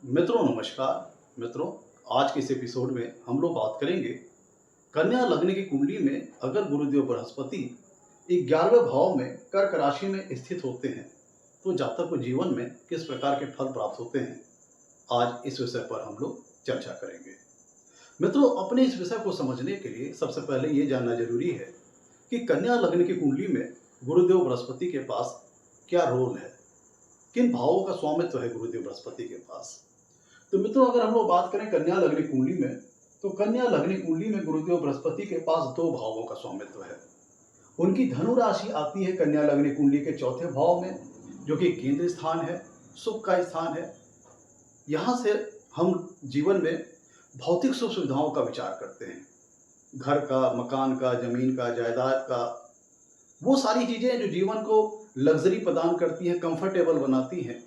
मित्रों नमस्कार। मित्रों, आज के इस एपिसोड में हम लोग बात करेंगे कन्या लग्न की कुंडली में अगर गुरुदेव बृहस्पति 11वें भाव में कर्क राशि में स्थित होते हैं तो जातक को जीवन में किस प्रकार के फल प्राप्त होते हैं, आज इस विषय पर हम लोग चर्चा करेंगे। मित्रों, अपने इस विषय को समझने के लिए सबसे पहले ये जानना जरूरी है कि कन्या लग्न की कुंडली में गुरुदेव बृहस्पति के पास क्या रोल है, किन भावों का स्वामित्व है गुरुदेव बृहस्पति के पास। तो मित्रों, अगर हम लोग बात करें कन्या लग्न कुंडली में, तो कन्या लग्न कुंडली में गुरुदेव बृहस्पति के पास दो भावों का स्वामित्व है। उनकी धनु राशि आती है कन्या लग्न कुंडली के चौथे भाव में, जो कि केंद्र स्थान है, सुख का स्थान है। यहाँ से हम जीवन में भौतिक सुख सुविधाओं का विचार करते हैं, घर का, मकान का, जमीन का, जायदाद का, वो सारी चीजें जो जीवन को लग्जरी प्रदान करती हैं, कंफर्टेबल बनाती हैं,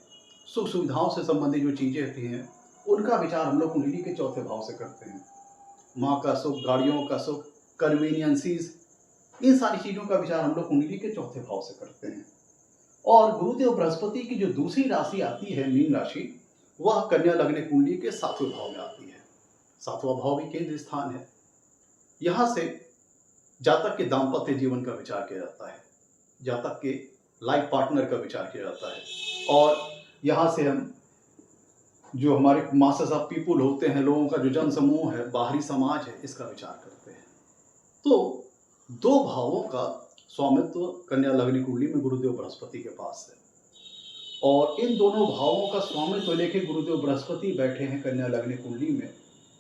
सुख सुविधाओं से संबंधित जो चीजें होती हैं, उनका विचार हम लोग कुंडली के चौथे भाव से करते हैं। माँ का सुख, गाड़ियों का सुख, कन्वीनियंसीज, इन सारी चीजों का विचार हम लोग कुंडली के चौथे भाव से करते हैं। और गुरुदेव बृहस्पति की जो दूसरी राशि आती है, मीन राशि, वह कन्या लग्न कुंडली के सातवें भाव में आती है। सातवां भाव भी केंद्र स्थान है। यहाँ से जातक के दाम्पत्य जीवन का विचार किया जाता है, जातक के लाइफ पार्टनर का विचार किया जाता है, और यहाँ से हम जो हमारे मासेस ऑफ पीपुल होते हैं, लोगों का जो जन समूह है, बाहरी समाज है, इसका विचार करते हैं। तो दो भावों का स्वामित्व कन्या लग्न कुंडली में गुरुदेव बृहस्पति के पास है, और इन दोनों भावों का स्वामित्व लेके गुरुदेव बृहस्पति बैठे हैं कन्या लग्न कुंडली में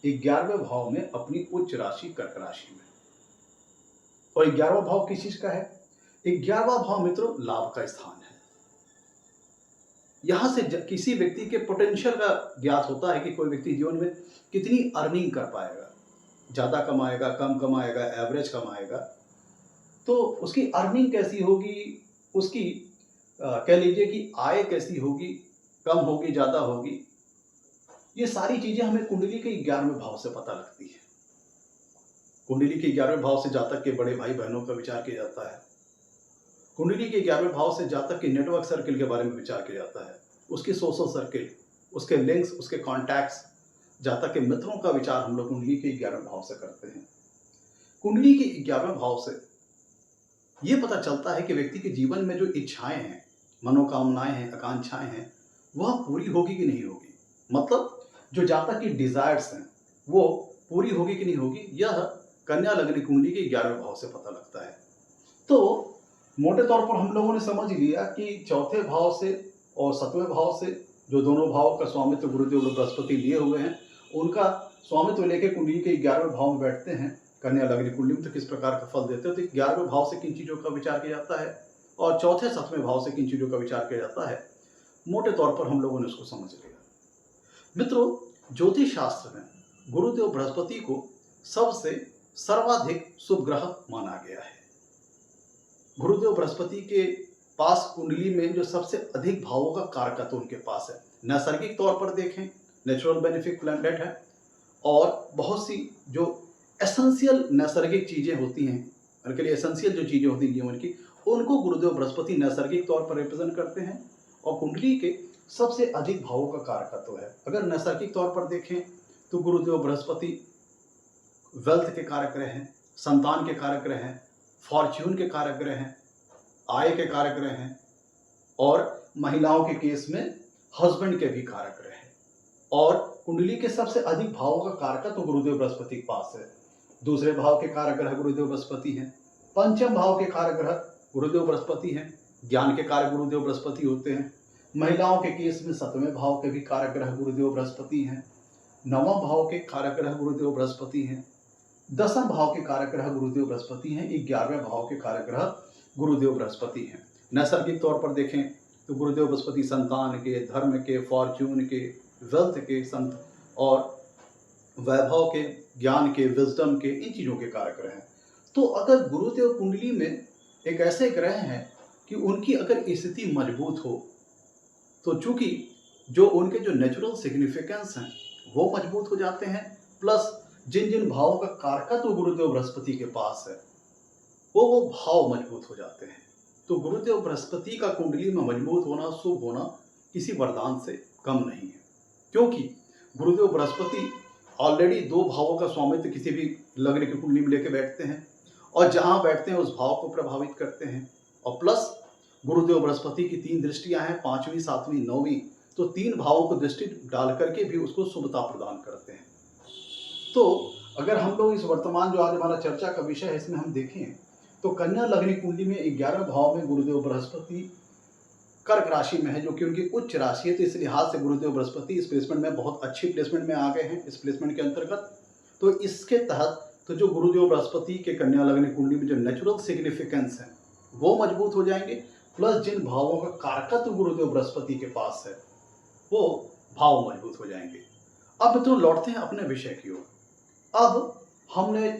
11वें भाव में, अपनी उच्च राशि कर्क राशि में। और 11वां भाव किस चीज का है? 11वां भाव मित्रों लाभ का स्थान है। यहां से किसी व्यक्ति के पोटेंशियल का ज्ञात होता है कि कोई व्यक्ति जीवन में कितनी अर्निंग कर पाएगा, ज्यादा कमाएगा, कम कमाएगा, एवरेज कमाएगा, तो उसकी अर्निंग कैसी होगी, उसकी कह लीजिए कि आय कैसी होगी, कम होगी, ज्यादा होगी, ये सारी चीजें हमें कुंडली के 11वें भाव से पता लगती है। कुंडली के 11वें भाव से जातक के बड़े भाई बहनों का विचार किया जाता है। कुंडली के 11वें भाव से जातक के नेटवर्क सर्किल के बारे में विचार किया जाता है, उसकी सोशल सर्किल, उसके लिंक्स, उसके कॉन्टैक्ट्स, जातक के मित्रों का विचार हम लोग कुंडली के 11वें भाव से करते हैं। कुंडली के 11वें भाव से ये पता चलता है कि व्यक्ति के जीवन में जो इच्छाएं हैं, मनोकामनाएं हैं, आकांक्षाएं हैं, वह पूरी होगी कि नहीं होगी। मतलब जो जातक की डिजायर्स हैं वो पूरी होगी कि नहीं होगी, यह कन्या लग्न कुंडली के 11वें भाव से पता लगता है। तो मोटे तौर पर हम लोगों ने समझ लिया कि चौथे भाव से और सातवें भाव से, जो दोनों भाव का स्वामित्व गुरुदेव बृहस्पति लिए हुए हैं, उनका स्वामित्व लेके कुंडली के 11वें भाव में बैठते हैं कन्या लग्न कुंडली में, तो किस प्रकार का फल देते हैं। तो 11वें भाव से किन चीजों का विचार किया जाता है और चौथे सातवें भाव से किन चीजों का विचार किया जाता है, मोटे तौर पर हम लोगों ने उसको समझ लिया। मित्रों, ज्योतिष शास्त्र में गुरुदेव बृहस्पति को सबसे सर्वाधिक शुभ ग्रह माना गया है। गुरुदेव बृहस्पति के पास कुंडली में जो सबसे अधिक भावों का कारकत्व उनके पास है। नैसर्गिक तौर पर देखें, नेचुरल बेनिफिक प्लैनेट है, और बहुत सी जो एसेंशियल नैसर्गिक चीजें होती हैं, उनके लिए एसेंशियल जो चीजें होती हैं जीवन की, उनको गुरुदेव बृहस्पति नैसर्गिक तौर पर रिप्रेजेंट करते हैं, और कुंडली के सबसे अधिक भावों का कारकत्व है। अगर नैसर्गिक तौर पर देखें तो गुरुदेव बृहस्पति वेल्थ के कारक ग्रह हैं, संतान के कारक ग्रह हैं, फॉर्च्यून के कारक ग्रह हैं, आय के कारक ग्रह हैं, और महिलाओं के केस में हस्बैंड के भी कारक ग्रह हैं। और कुंडली के सबसे अधिक भावों का कारक तो गुरुदेव बृहस्पति के पास है। दूसरे भाव के कारक ग्रह गुरुदेव बृहस्पति हैं, पंचम भाव के कारक ग्रह गुरुदेव बृहस्पति हैं, ज्ञान के कारक गुरुदेव बृहस्पति होते हैं। महिलाओं के केस में सतवें भाव के भी कारक ग्रह गुरुदेव बृहस्पति हैं, नवम भाव के कारक ग्रह गुरुदेव बृहस्पति हैं, दसम भाव के कारक ग्रह गुरुदेव बृहस्पति हैं, 11वें भाव के कारक ग्रह गुरुदेव बृहस्पति हैं। नैसर्गिक तौर पर देखें तो गुरुदेव बृहस्पति संतान के, धर्म के, फॉर्च्यून के, वेल्थ के, संत और वैभव के, ज्ञान के, विजडम के, इन चीजों के कारक ग्रह हैं। तो अगर गुरुदेव कुंडली में एक ऐसे ग्रह हैं कि उनकी अगर स्थिति मजबूत हो, तो चूंकि जो उनके जो नेचुरल सिग्निफिकेंस हैं वो मजबूत हो जाते हैं, प्लस जिन जिन भावों का कारकत्व गुरुदेव बृहस्पति के पास है वो भाव मजबूत हो जाते हैं। तो गुरुदेव बृहस्पति का कुंडली में मजबूत होना, शुभ होना किसी वरदान से कम नहीं है। क्योंकि गुरुदेव बृहस्पति ऑलरेडी 2 भावों का स्वामित्व किसी भी लग्न की कुंडली में लेके बैठते हैं और जहाँ बैठते हैं उस भाव को प्रभावित करते हैं। और प्लस गुरुदेव बृहस्पति की 3 दृष्टियाँ हैं, 5वीं, 7वीं, 9वीं, तो 3 भावों को दृष्टि डाल करके भी उसको शुभता प्रदान करते हैं। तो अगर हम लोग इस वर्तमान जो आज हमारा चर्चा का विषय है इसमें हम देखें तो कन्या लग्न कुंडली में 11वें भाव में गुरुदेव बृहस्पति कर्क राशि में है, जो कि उनकी उच्च राशि है। तो इस लिहाज से गुरुदेव बृहस्पति इस प्लेसमेंट में बहुत अच्छी प्लेसमेंट में आ गए हैं इस प्लेसमेंट के अंतर्गत। तो इसके तहत तो जो गुरुदेव बृहस्पति के कन्या लग्न कुंडली में जो नेचुरल सिग्निफिकेंस है वो मजबूत हो जाएंगे, प्लस जिन भावों का कारकत्व गुरुदेव बृहस्पति के पास है वो भाव मजबूत हो जाएंगे। अब मित्रों लौटते हैं अपने विषय की ओर। अब हमने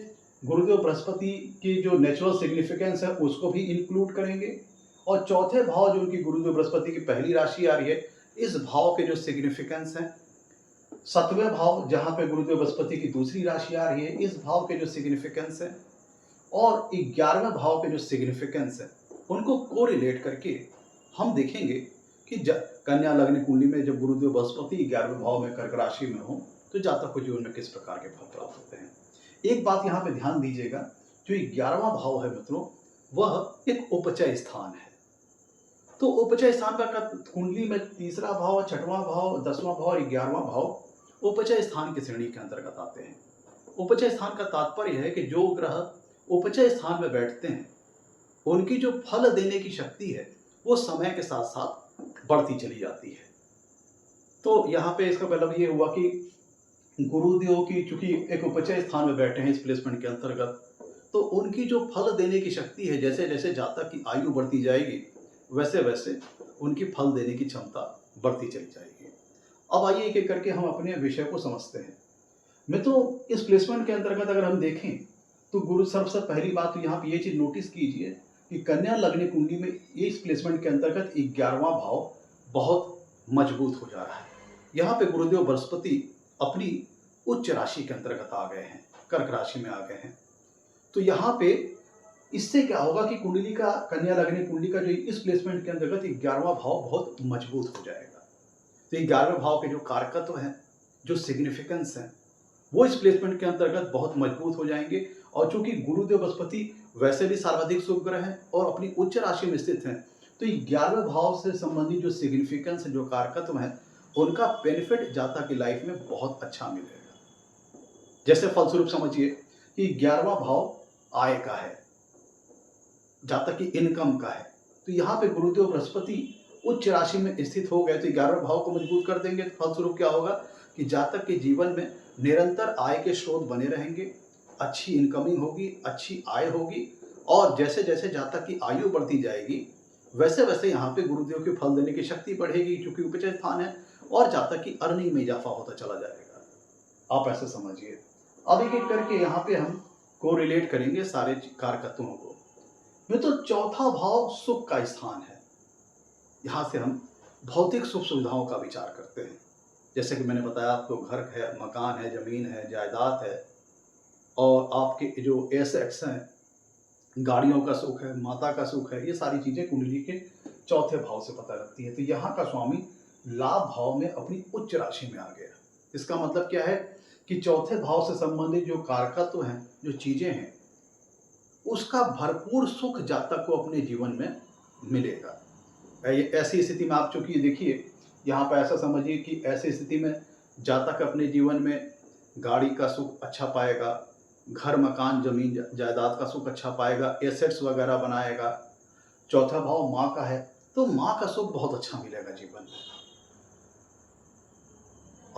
गुरुदेव बृहस्पति की जो नेचुरल सिग्निफिकेंस है उसको भी इंक्लूड करेंगे और चौथे भाव जो उनकी गुरुदेव बृहस्पति की पहली राशि आ रही है इस भाव के जो सिग्निफिकेंस है, 7वें भाव जहाँ पे गुरुदेव बृहस्पति की दूसरी राशि आ रही है इस भाव के जो सिग्निफिकेंस है और 11वें भाव के जो सिग्निफिकेंस है उनको कोरिलेट करके हम देखेंगे कि कन्या लग्न कुंडली में जब गुरुदेव बृहस्पति 11वें भाव में कर्क राशि में हो तो जातक को जीवन में किस प्रकार के फल प्राप्त होते हैं। एक बात यहाँ पे ध्यान दीजिएगा, जो 11वां भाव है मित्रों वह एक उपचय स्थान है। तो उपचय स्थान पर कुंडली में 3रा भाव, 6वां भाव, 10वां भाव और 11वां भाव उपचय स्थान की श्रेणी के अंतर्गत आते हैं। उपचय स्थान का तात्पर्य है कि जो ग्रह उपचय स्थान में बैठते हैं उनकी जो फल देने की शक्ति है वो समय के साथ साथ बढ़ती चली जाती है। तो यहाँ पे इसका मतलब ये हुआ कि गुरुदेव की चूंकि एक उपचय स्थान में बैठे हैं इस प्लेसमेंट के अंतर्गत, तो उनकी जो फल देने की शक्ति है जैसे जैसे जातक की आयु बढ़ती जाएगी वैसे वैसे उनकी फल देने की क्षमता बढ़ती चली जाएगी। अब आइए एक एक करके हम अपने विषय को समझते हैं। मित्रों इस प्लेसमेंट के अंतर्गत अगर हम देखें तो गुरु सबसे पहली बात तो यहाँ पे ये चीज नोटिस कीजिए कि कन्या लग्न कुंडली में इस प्लेसमेंट के अंतर्गत 11वां भाव बहुत मजबूत हो जा रहा है। यहाँ पे गुरुदेव बृहस्पति अपनी उच्च राशि के अंतर्गत आ गए हैं, कर्क राशि में आ गए हैं। तो यहाँ पे इससे क्या होगा कि कुंडली का कन्या लग्न कुंडली का जो इस प्लेसमेंट के अंतर्गत 11वां भाव बहुत मजबूत हो जाएगा। तो 11वें भाव के जो कारकत्व हैं, जो सिग्निफिकेंस हैं, वो इस प्लेसमेंट के अंतर्गत बहुत मजबूत हो जाएंगे। और चूंकि गुरुदेव बृहस्पति वैसे भी सर्वाधिक शुभ ग्रह हैं और अपनी उच्च राशि में स्थित हैं, तो 11वें भाव से संबंधित जो सिग्निफिकेंस जो कारकत्व हैं उनका बेनिफिट जातक की लाइफ में बहुत अच्छा मिलेगा। जैसे फलस्वरूप समझिए कि 11वां भाव आय का है, जातक की इनकम का है। तो यहाँ पे गुरुदेव बृहस्पति उच्च राशि में स्थित हो गए तो 11वें भाव को मजबूत कर देंगे। तो फलस्वरूप क्या होगा कि जातक के जीवन में निरंतर आय के स्रोत बने रहेंगे, अच्छी इनकमिंग होगी, अच्छी आय होगी। और जैसे जैसे जातक की आयु बढ़ती जाएगी वैसे वैसे यहाँ पे गुरुदेव के फल देने की शक्ति बढ़ेगी, क्योंकि उपचय स्थान है और जातक की अर्निंग में इजाफा होता चला जाएगा। आप ऐसे समझिए। अब एक एक करके यहाँ पे हम को रिलेट करेंगे सारे कारकत्वों को। मित्रों चौथा भाव सुख का स्थान है। यहाँ से हम भौतिक सुख सुविधाओं का विचार करते हैं। जैसे कि मैंने बताया आपको, घर है, मकान है, जमीन है, जायदाद है और आपके जो एसेट्स हैं, गाड़ियों का सुख है, माता का सुख है, ये सारी चीजें कुंडली के चौथे भाव से पता लगती है। तो यहाँ का स्वामी लाभ भाव में अपनी उच्च राशि में आ गया। इसका मतलब क्या है कि चौथे भाव से संबंधित जो कारकत्व हैं, जो चीजें हैं, उसका भरपूर सुख जातक को अपने जीवन में मिलेगा। ऐसी स्थिति में आप चूंकि देखिए यहाँ पर ऐसा समझिए कि ऐसी स्थिति में जातक अपने जीवन में गाड़ी का सुख अच्छा पाएगा, घर, मकान, जमीन, जायदाद का सुख अच्छा पाएगा, एसेट्स वगैरह बनाएगा। चौथा भाव माँ का है तो माँ का सुख बहुत अच्छा मिलेगा जीवन में।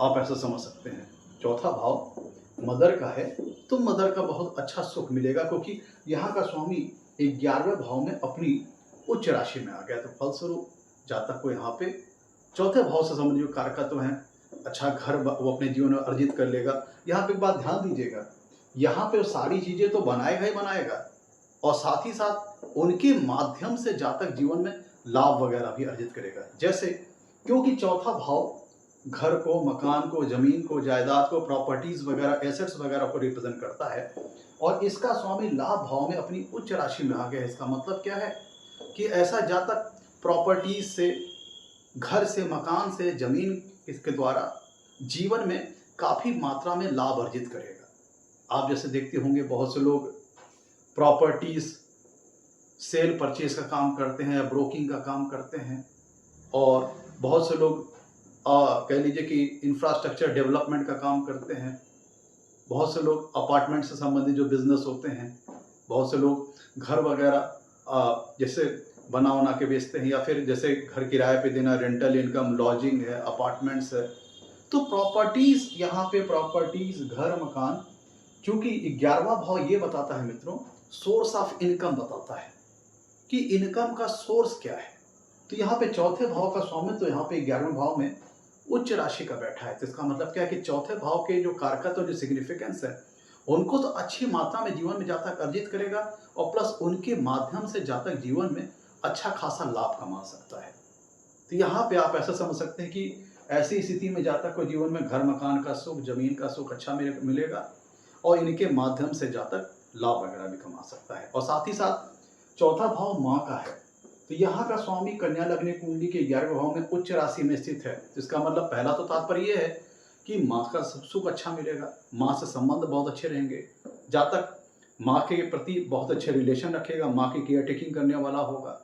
आप ऐसा समझ सकते हैं। चौथा भाव मदर का है तो मदर का बहुत अच्छा सुख मिलेगा, क्योंकि यहाँ का स्वामी 11वें भाव में अपनी उच्च राशि में आ गया। तो फलस्वरूप जातक को यहाँ पे चौथे भाव से संबंधित जो कारकत्व हैं, अच्छा घर वो अपने जीवन में अर्जित कर लेगा। यहाँ पे एक बात ध्यान दीजिएगा, यहाँ पे वो सारी चीजें तो बनाएगा ही बनाएगा और साथ ही साथ उनके माध्यम से जातक जीवन में लाभ वगैरह भी अर्जित करेगा। जैसे क्योंकि चौथा भाव घर को, मकान को, जमीन को, जायदाद को, प्रॉपर्टीज वगैरह, एसेट्स वगैरह को रिप्रेजेंट करता है और इसका स्वामी लाभ भाव में अपनी उच्च राशि में आ गया। इसका मतलब क्या है कि ऐसा जातक प्रॉपर्टीज से, घर से, मकान से, जमीन इसके द्वारा जीवन में काफ़ी मात्रा में लाभ अर्जित करेगा। आप जैसे देखते होंगे बहुत से लोग प्रॉपर्टीज़ सेल परचेज़ का काम करते हैं या ब्रोकिंग का काम करते हैं, और बहुत से लोग कह लीजिए कि इंफ्रास्ट्रक्चर डेवलपमेंट का काम करते हैं। बहुत से लोग अपार्टमेंट से संबंधित जो बिज़नेस होते हैं, बहुत से लोग घर वगैरह जैसे बना-वना के बेचते हैं, या फिर जैसे घर किराए पे देना, रेंटल इनकम, लॉजिंग है, अपार्टमेंट्स है। तो प्रॉपर्टीज़, यहाँ पे प्रॉपर्टीज़, घर, मकान, चूँकि 11वां भाव ये बताता है मित्रों, सोर्स ऑफ इनकम बताता है कि इनकम का सोर्स क्या है। तो यहाँ पे चौथे भाव का स्वामित्व तो यहाँ पे 11वें भाव में उच्च राशि का बैठा है। तो इसका मतलब क्या है कि चौथे भाव के जो कारकत्व और जो सिग्निफिकेंस है, उनको तो अच्छी मात्रा में जीवन में जातक अर्जित करेगा, और प्लस उनके माध्यम से जातक जीवन में अच्छा खासा लाभ कमा सकता है। तो यहाँ पे आप ऐसा समझ सकते हैं कि ऐसी स्थिति में जातक को जीवन में घर मकान का सुख, जमीन का सुख अच्छा मिलेगा, और इनके माध्यम से जातक लाभ वगैरह भी कमा सकता है। और साथ ही साथ चौथा भाव माँ का है, तो यहाँ का स्वामी कन्या लग्न कुंडली के 11वें भाव में उच्च राशि में स्थित है। इसका मतलब पहला तो तात्पर्य ये है कि माँ का सुख अच्छा मिलेगा, माँ से संबंध बहुत अच्छे रहेंगे, जातक माँ के प्रति बहुत अच्छे रिलेशन रखेगा, माँ की केयर टेकिंग करने वाला होगा,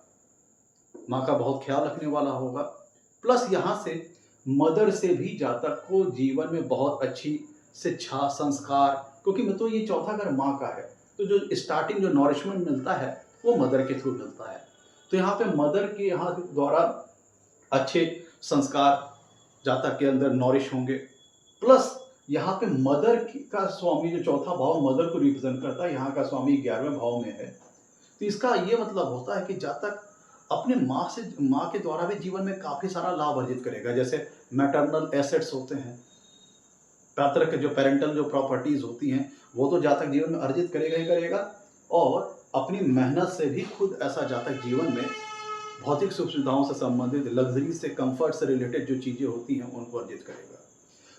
माँ का बहुत ख्याल रखने वाला होगा। प्लस यहाँ से मदर से भी जातक को जीवन में बहुत अच्छी शिक्षा, संस्कार, क्योंकि मित्रों ये चौथा घर माँ का है, तो जो स्टार्टिंग जो नॉरिशमेंट मिलता है वो मदर के थ्रू मिलता है। तो यहाँ पे मदर के यहाँ द्वारा अच्छे संस्कार जातक के अंदर नॉरिश होंगे। प्लस यहाँ पे मदर का स्वामी जो चौथा भाव मदर को रिप्रेजेंट करता है, यहाँ का स्वामी 11वें भाव में है। तो इसका ये मतलब होता है कि जातक अपने माँ के द्वारा भी जीवन में काफ़ी सारा लाभ अर्जित करेगा। जैसे मैटरनल एसेट्स होते हैं, पैतृक जो पेरेंटल जो प्रॉपर्टीज़ होती हैं, वो तो जातक जीवन में अर्जित करेगा ही करेगा, और अपनी मेहनत से भी खुद ऐसा जातक जीवन में भौतिक सुख सुविधाओं से संबंधित, लग्जरी से, कंफर्ट से रिलेटेड जो चीज़ें होती हैं उनको अर्जित करेगा।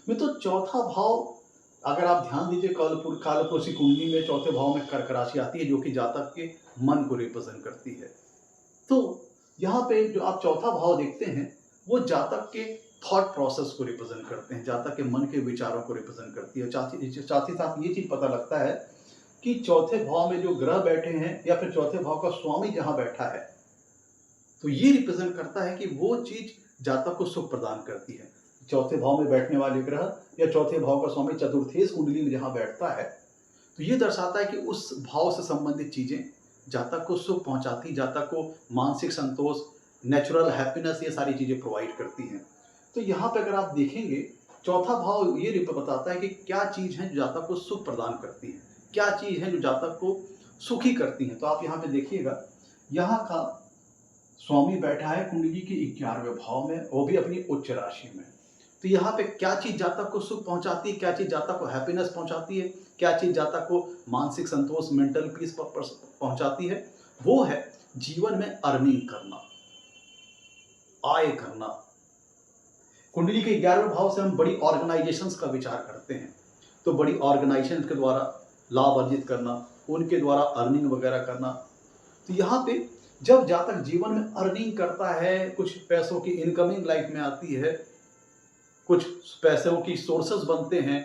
मित्रों चौथा भाव अगर आप ध्यान दीजिए, कालपुरुषी कुंडली में चौथे भाव में कर्क राशि आती है, जो कि जातक के मन को रिप्रेजेंट करती है। तो यहाँ पे जो आप चौथा भाव देखते हैं वो जातक के थॉट प्रोसेस को रिप्रेजेंट करते हैं, जातक के मन के विचारों को रिप्रेजेंट करती है। साथ ही साथ ये चीज़ पता लगता है कि चौथे भाव में जो ग्रह बैठे हैं या फिर चौथे भाव का स्वामी जहाँ बैठा है, तो ये रिप्रेजेंट करता है कि वो चीज़ जातक को सुख प्रदान करती है। चौथे भाव में बैठने वाले ग्रह या चौथे भाव का स्वामी चतुर्थेश कुंडली में जहाँ बैठता है, तो ये दर्शाता है कि उस भाव से संबंधित चीज़ें जातक को सुख पहुँचाती, जातक को मानसिक संतोष, नेचुरल हैप्पीनेस, ये सारी चीज़ें प्रोवाइड करती हैं। तो यहाँ पे अगर आप देखेंगे, चौथा भाव ये बताता है कि क्या चीज़ है जो जातक को सुख प्रदान करती है, क्या चीज़ है जो जातक को सुखी करती हैं। तो आप यहाँ पे देखिएगा, यहाँ का स्वामी बैठा है कुंडली के 11वें भाव में, वो भी अपनी उच्च राशि में। तो यहाँ पे क्या चीज़ जातक को सुख पहुँचाती है, क्या चीज़ जातक को हैप्पीनेस पहुँचाती है, क्या चीज़ जातक को मानसिक संतोष, मेंटल पीस पहुँचाती है, वो है जीवन में अर्निंग करना, आय करना। कुंडली के 11वें भाव से हम बड़ी ऑर्गेनाइजेशंस का विचार करते हैं, तो बड़ी ऑर्गेनाइजेशन के द्वारा लाभ अर्जित करना, उनके द्वारा अर्निंग वगैरह करना। तो यहाँ पे जब जातक जीवन में अर्निंग करता है, कुछ पैसों की इनकमिंग लाइफ में आती है, कुछ पैसों की सोर्सेस बनते हैं,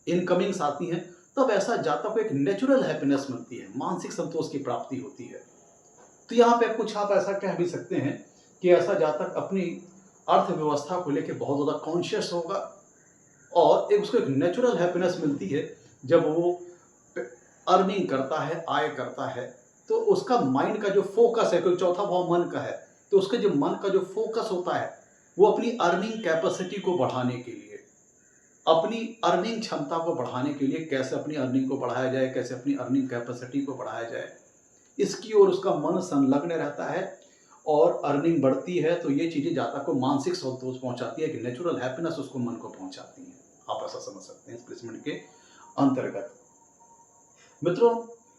इनकमिंग्स आती हैं, तब ऐसा जातक को एक नेचुरल हैप्पीनेस मिलती है, मानसिक संतोष की प्राप्ति होती है। तो यहाँ पे कुछ आप ऐसा कह भी सकते हैं कि ऐसा जातक अपनी अर्थव्यवस्था को लेकर बहुत ज़्यादा कॉन्शियस होगा, और उसको एक नेचुरल हैप्पीनेस मिलती है जब वो अर्निंग करता है, आय करता है। तो उसका माइंड का जो फोकस है, क्योंकि चौथा भाव मन का है, तो उसके जो मन का जो फोकस होता है वो अपनी अर्निंग कैपेसिटी को बढ़ाने के लिए, अपनी अर्निंग क्षमता को बढ़ाने के लिए, कैसे अपनी अर्निंग को बढ़ाया जाए, कैसे अपनी अर्निंग कैपेसिटी को बढ़ाया जाए, इसकी ओर उसका मन संलग्न रहता है, और अर्निंग बढ़ती है तो ये चीज़ें जातक को मानसिक संतोष पहुंचाती है, कि नेचुरल हैप्पीनेस उसको मन को पहुंचाती हैं। आप ऐसा समझ सकते हैं इस प्लेसमेंट के अंतर्गत। मित्रों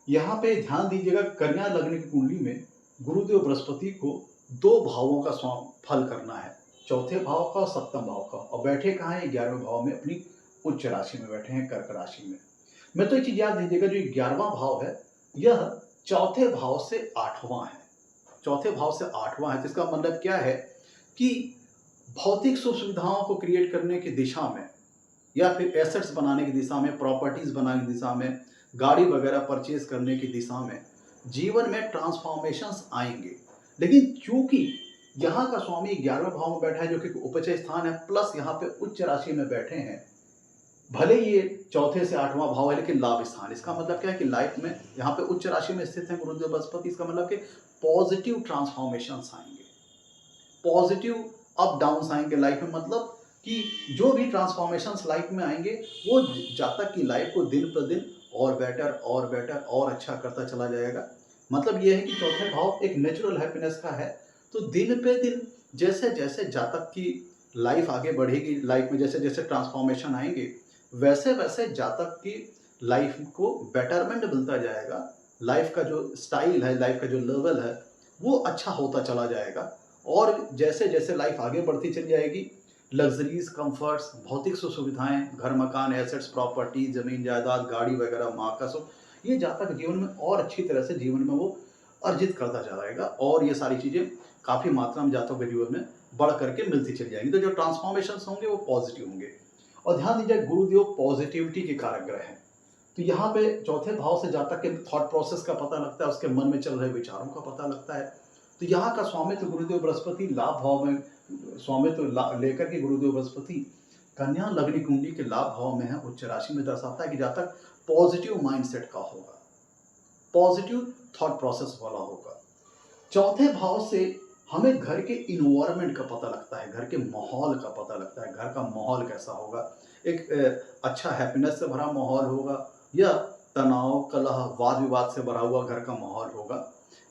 यहाँ पे ध्यान दीजिएगा, कन्या लग्न की कुंडली में गुरुदेव बृहस्पति को 2 भावों का फल करना है, चौथे भाव का और सप्तम भाव का, और बैठे कहाँ हैं, 11वें भाव में, अपनी उच्च राशि में बैठे हैं, कर्क राशि में। मैं तो ये चीज़ याद दीजिएगा, जो 11वां भाव है यह चौथे भाव से 8वां है, चौथे भाव से 8वां है। तो इसका मतलब क्या है कि भौतिक सुख सुविधाओं को क्रिएट करने की दिशा में या फिर एसेट्स बनाने की दिशा में, प्रॉपर्टीज़ बनाने की दिशा में, गाड़ी वगैरह परचेज़ करने की दिशा में जीवन में ट्रांसफ़ॉर्मेशंस आएँगे। लेकिन चूँकि यहाँ का स्वामी 11वें भाव में बैठा है जो कि उपचय स्थान है, प्लस यहाँ पे उच्च राशि में बैठे हैं। भले ये चौथे से 8वां भाव है लेकिन लाभ स्थान, इसका मतलब क्या है कि लाइफ में यहाँ पे उच्च राशि में स्थित है गुरुदेव बृहस्पति, इसका मतलब कि पॉजिटिव ट्रांसफॉर्मेशंस आएंगे, पॉजिटिव अप डाउन आएंगे लाइफ में। मतलब कि जो भी ट्रांसफॉर्मेशंस लाइफ में आएंगे वो जातक की लाइफ को दिन प्रतिदिन और बेटर और बेटर और अच्छा करता चला जाएगा। मतलब ये है कि चौथे भाव एक नेचुरल हैप्पीनेस का है, तो दिन पे दिन जैसे जैसे जातक की लाइफ आगे बढ़ेगी, लाइफ में जैसे जैसे ट्रांसफॉर्मेशन आएंगे वैसे वैसे जातक की लाइफ को बेटरमेंट मिलता जाएगा, लाइफ का जो स्टाइल है, लाइफ का जो लेवल है वो अच्छा होता चला जाएगा। और जैसे जैसे लाइफ आगे बढ़ती चली जाएगी, लग्जरीज, कंफर्ट्स, भौतिक सुविधाएं, घर मकान, एसेट्स, प्रॉपर्टी, जमीन जायदाद, गाड़ी वगैरह, माँ का सुख, ये जातक जीवन में और अच्छी तरह से जीवन में वो अर्जित करता चला जाएगा और ये सारी चीज़ें काफ़ी मात्रा में जातक के जीवन में बढ़ करके मिलती चली जाएंगी। तो जो ट्रांसफॉर्मेशन होंगे वो पॉजिटिव होंगे। और ध्यान दीजिए गुरुदेव पॉजिटिविटी के कारक ग्रह हैं, तो यहाँ पे चौथे भाव से जातक के थॉट प्रोसेस का पता लगता है, उसके मन में चल रहे विचारों का पता लगता है। तो यहाँ का स्वामित्व गुरुदेव बृहस्पति लाभ भाव में स्वामित्व लेकर के गुरुदेव बृहस्पति कन्या लग्न कुंडली के लाभ भाव में है, उच्च राशि में, दर्शाता है कि जातक पॉजिटिव माइंडसेट का होगा, पॉजिटिव थॉट प्रोसेस वाला होगा। चौथे भाव से हमें घर के इन्वायरमेंट का पता लगता है, घर के माहौल का पता लगता है, घर का माहौल कैसा होगा, एक अच्छा हैप्पीनेस से भरा माहौल होगा या तनाव, कलह, वाद विवाद से भरा हुआ घर का माहौल होगा।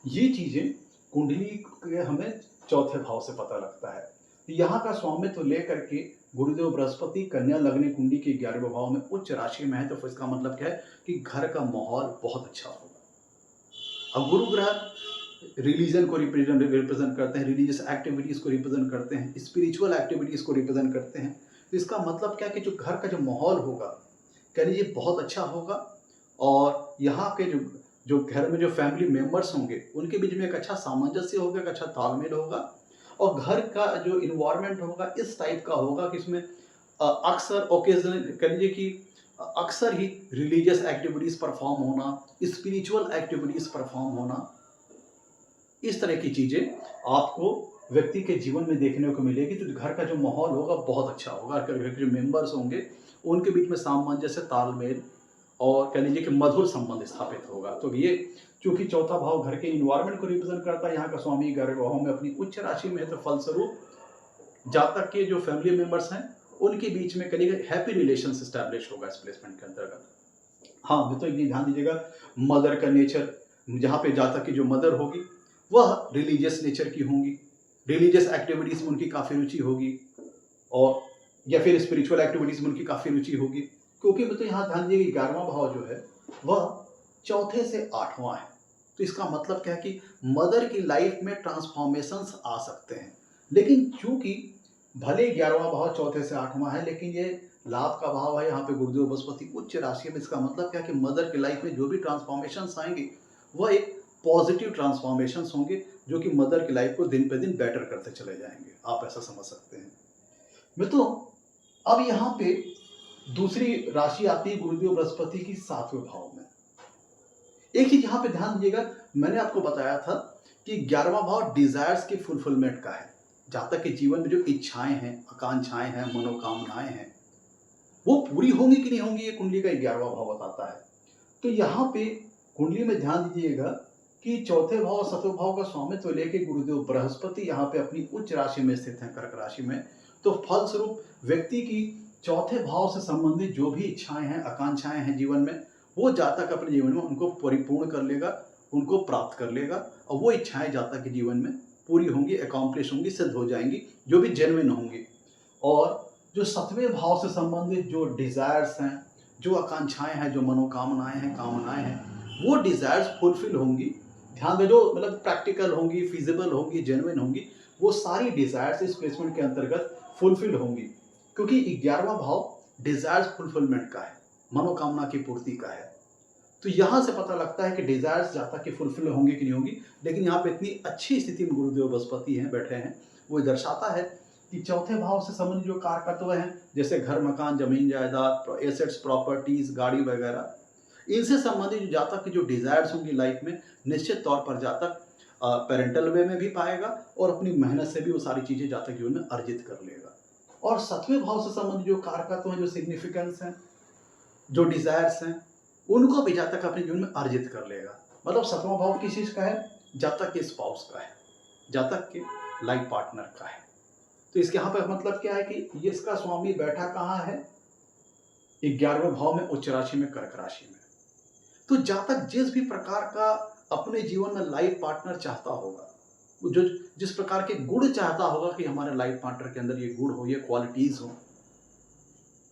ये चीज़ें कुंडली के हमें चौथे भाव से पता लगता है। यहाँ का स्वामित्व लेकर के गुरुदेव बृहस्पति कन्या लग्न कुंडली के 11वें भाव में उच्च राशि में है, तो इसका मतलब क्या है कि घर का माहौल बहुत अच्छा होगा। अब गुरु ग्रह रिलीजन को रिप्रेजेंट करते हैं, रिलीजियस एक्टिविटीज़ को रिप्रेजेंट करते हैं, स्पिरिचुअल एक्टिविटीज़ को रिप्रेजेंट करते हैं। तो इसका मतलब क्या है कि जो घर का जो माहौल होगा कह लीजिए बहुत अच्छा होगा, और यहाँ के जो जो घर में जो फैमिली मेम्बर्स होंगे उनके बीच में एक अच्छा सामंजस्य होगा, एक अच्छा तालमेल होगा, और घर का जो इन्वायरमेंट होगा इस टाइप का होगा कि इसमें अक्सर ओकेजन कह लीजिए कि अक्सर ही रिलीजियस एक्टिविटीज़ परफॉर्म होना, स्पिरिचुअल एक्टिविटीज़ परफॉर्म होना, इस तरह की चीज़ें आपको व्यक्ति के जीवन में देखने को मिलेगी। तो घर का जो माहौल होगा बहुत अच्छा होगा, घर के जो मेंबर्स होंगे उनके बीच में सामंजस्य, तालमेल और कह लीजिए कि मधुर संबंध स्थापित होगा। तो ये चूंकि चौथा भाव घर के इन्वायरमेंट को रिप्रेजेंट करता है, यहाँ का स्वामी 11वें भाव में अपनी उच्च राशि में है, तो फलस्वरूप जातक के जो फैमिली मेंबर्स हैं उनके बीच में कहीं हैप्पी रिलेशन एस्टैब्लिश होगा इस प्लेसमेंट के अंतर्गत। हाँ, तो ये ध्यान दीजिएगा मदर का नेचर, जहाँ पे जातक की जो मदर होगी वह रिलीजियस नेचर की होंगी, रिलीजियस एक्टिविटीज़ में उनकी काफ़ी रुचि होगी, और या फिर स्पिरिचुअल एक्टिविटीज़ में उनकी काफ़ी रुचि होगी। क्योंकि तो यहाँ ध्यान दीजिए 11वां भाव जो है वह चौथे से 8वां है, तो इसका मतलब क्या है कि मदर की लाइफ में ट्रांसफॉर्मेशंस आ सकते हैं। लेकिन चूंकि भले 11वां भाव चौथे से 8वां है लेकिन ये लाभ का भाव है, यहाँ पे गुरुदेव बृहस्पति उच्च राशि में, इसका मतलब क्या है कि मदर की लाइफ में जो भी ट्रांसफॉर्मेशंस आएंगे वह एक पॉजिटिव ट्रांसफॉर्मेशंस होंगे जो कि मदर की लाइफ को दिन पे दिन बेटर करते चले जाएंगे, आप ऐसा समझ सकते हैं। मित्रों, अब यहाँ पे दूसरी राशि आती है गुरुदेव बृहस्पति की 7वें भाव में। एक चीज यहाँ पे ध्यान दीजिएगा, मैंने आपको बताया था कि 11वां भाव डिजायर्स की फुलफिलमेंट का है, जातक के जीवन में जो इच्छाएं हैं, आकांक्षाएं हैं, मनोकामनाएं हैं वो पूरी होंगी कि नहीं होंगी, ये कुंडली का 11वां भाव बताता है। तो यहाँ पे कुंडली में ध्यान दीजिएगा कि चौथे भाव और 7वें भाव का स्वामित्व लेके गुरुदेव बृहस्पति यहाँ पे अपनी उच्च राशि में स्थित है, कर्क राशि में। तो फलस्वरूप व्यक्ति की चौथे भाव से संबंधित जो भी इच्छाएं हैं, आकांक्षाएं हैं जीवन में, वो जातक अपने जीवन में उनको परिपूर्ण कर लेगा, उनको प्राप्त कर लेगा, और वो इच्छाएं जातक के जीवन में पूरी होंगी, अकॉम्प्लिश होंगी, सिद्ध हो जाएंगी, जो भी जेन्युइन होंगी। और जो 7वें भाव से संबंधित जो डिजायर्स हैं, जो आकांक्षाएं हैं, जो मनोकामनाएं हैं, कामनाएं हैं, वो डिजायर्स फुलफिल होंगी। ध्यान दें, जो मतलब प्रैक्टिकल होंगी, फिजिबल होंगी, जेन्युइन होंगी, वो सारी डिजायर्स इस प्लेसमेंट के अंतर्गत फुलफिल होंगी, क्योंकि 11वां भाव डिजायर्स फुलफिलमेंट का है, मनोकामना की पूर्ति का है। तो यहाँ से पता लगता है कि डिजायर्स जातक की फुलफिल होंगी कि नहीं होंगी। लेकिन यहाँ पे इतनी अच्छी स्थिति में गुरुदेव बृहस्पति हैं, बैठे हैं, वो दर्शाता है कि चौथे भाव से संबंधित जो कारक तत्व हैं, जैसे घर, मकान, जमीन, जायदाद, एसेट्स, प्रॉपर्टीज, गाड़ी वगैरह, इनसे संबंधित जो जातक की जो डिजायर्स होंगी लाइफ में, निश्चित तौर पर जातक पेरेंटल वे में भी पाएगा और अपनी मेहनत से भी वो सारी चीजें जातक जीवन में अर्जित कर लेगा। और सातवें भाव से संबंधित जो कारक तत्व हैं, जो सिग्निफिकेंस हैं, जो डिजायर्स हैं, उनको भी जातक अपने जीवन में अर्जित कर लेगा। मतलब सातवां भाव किस चीज का है? जातक के स्पाउस का है, जातक के लाइफ पार्टनर का है। तो इसके यहाँ पर मतलब क्या है कि ये इसका स्वामी बैठा कहाँ है? 11वें भाव में, उच्च राशि में, कर्क राशि में। तो जातक जिस भी प्रकार का अपने जीवन में लाइफ पार्टनर चाहता होगा, जो जिस प्रकार के गुण चाहता होगा कि हमारे लाइफ पार्टनर के अंदर ये गुण हो, ये क्वालिटीज हो,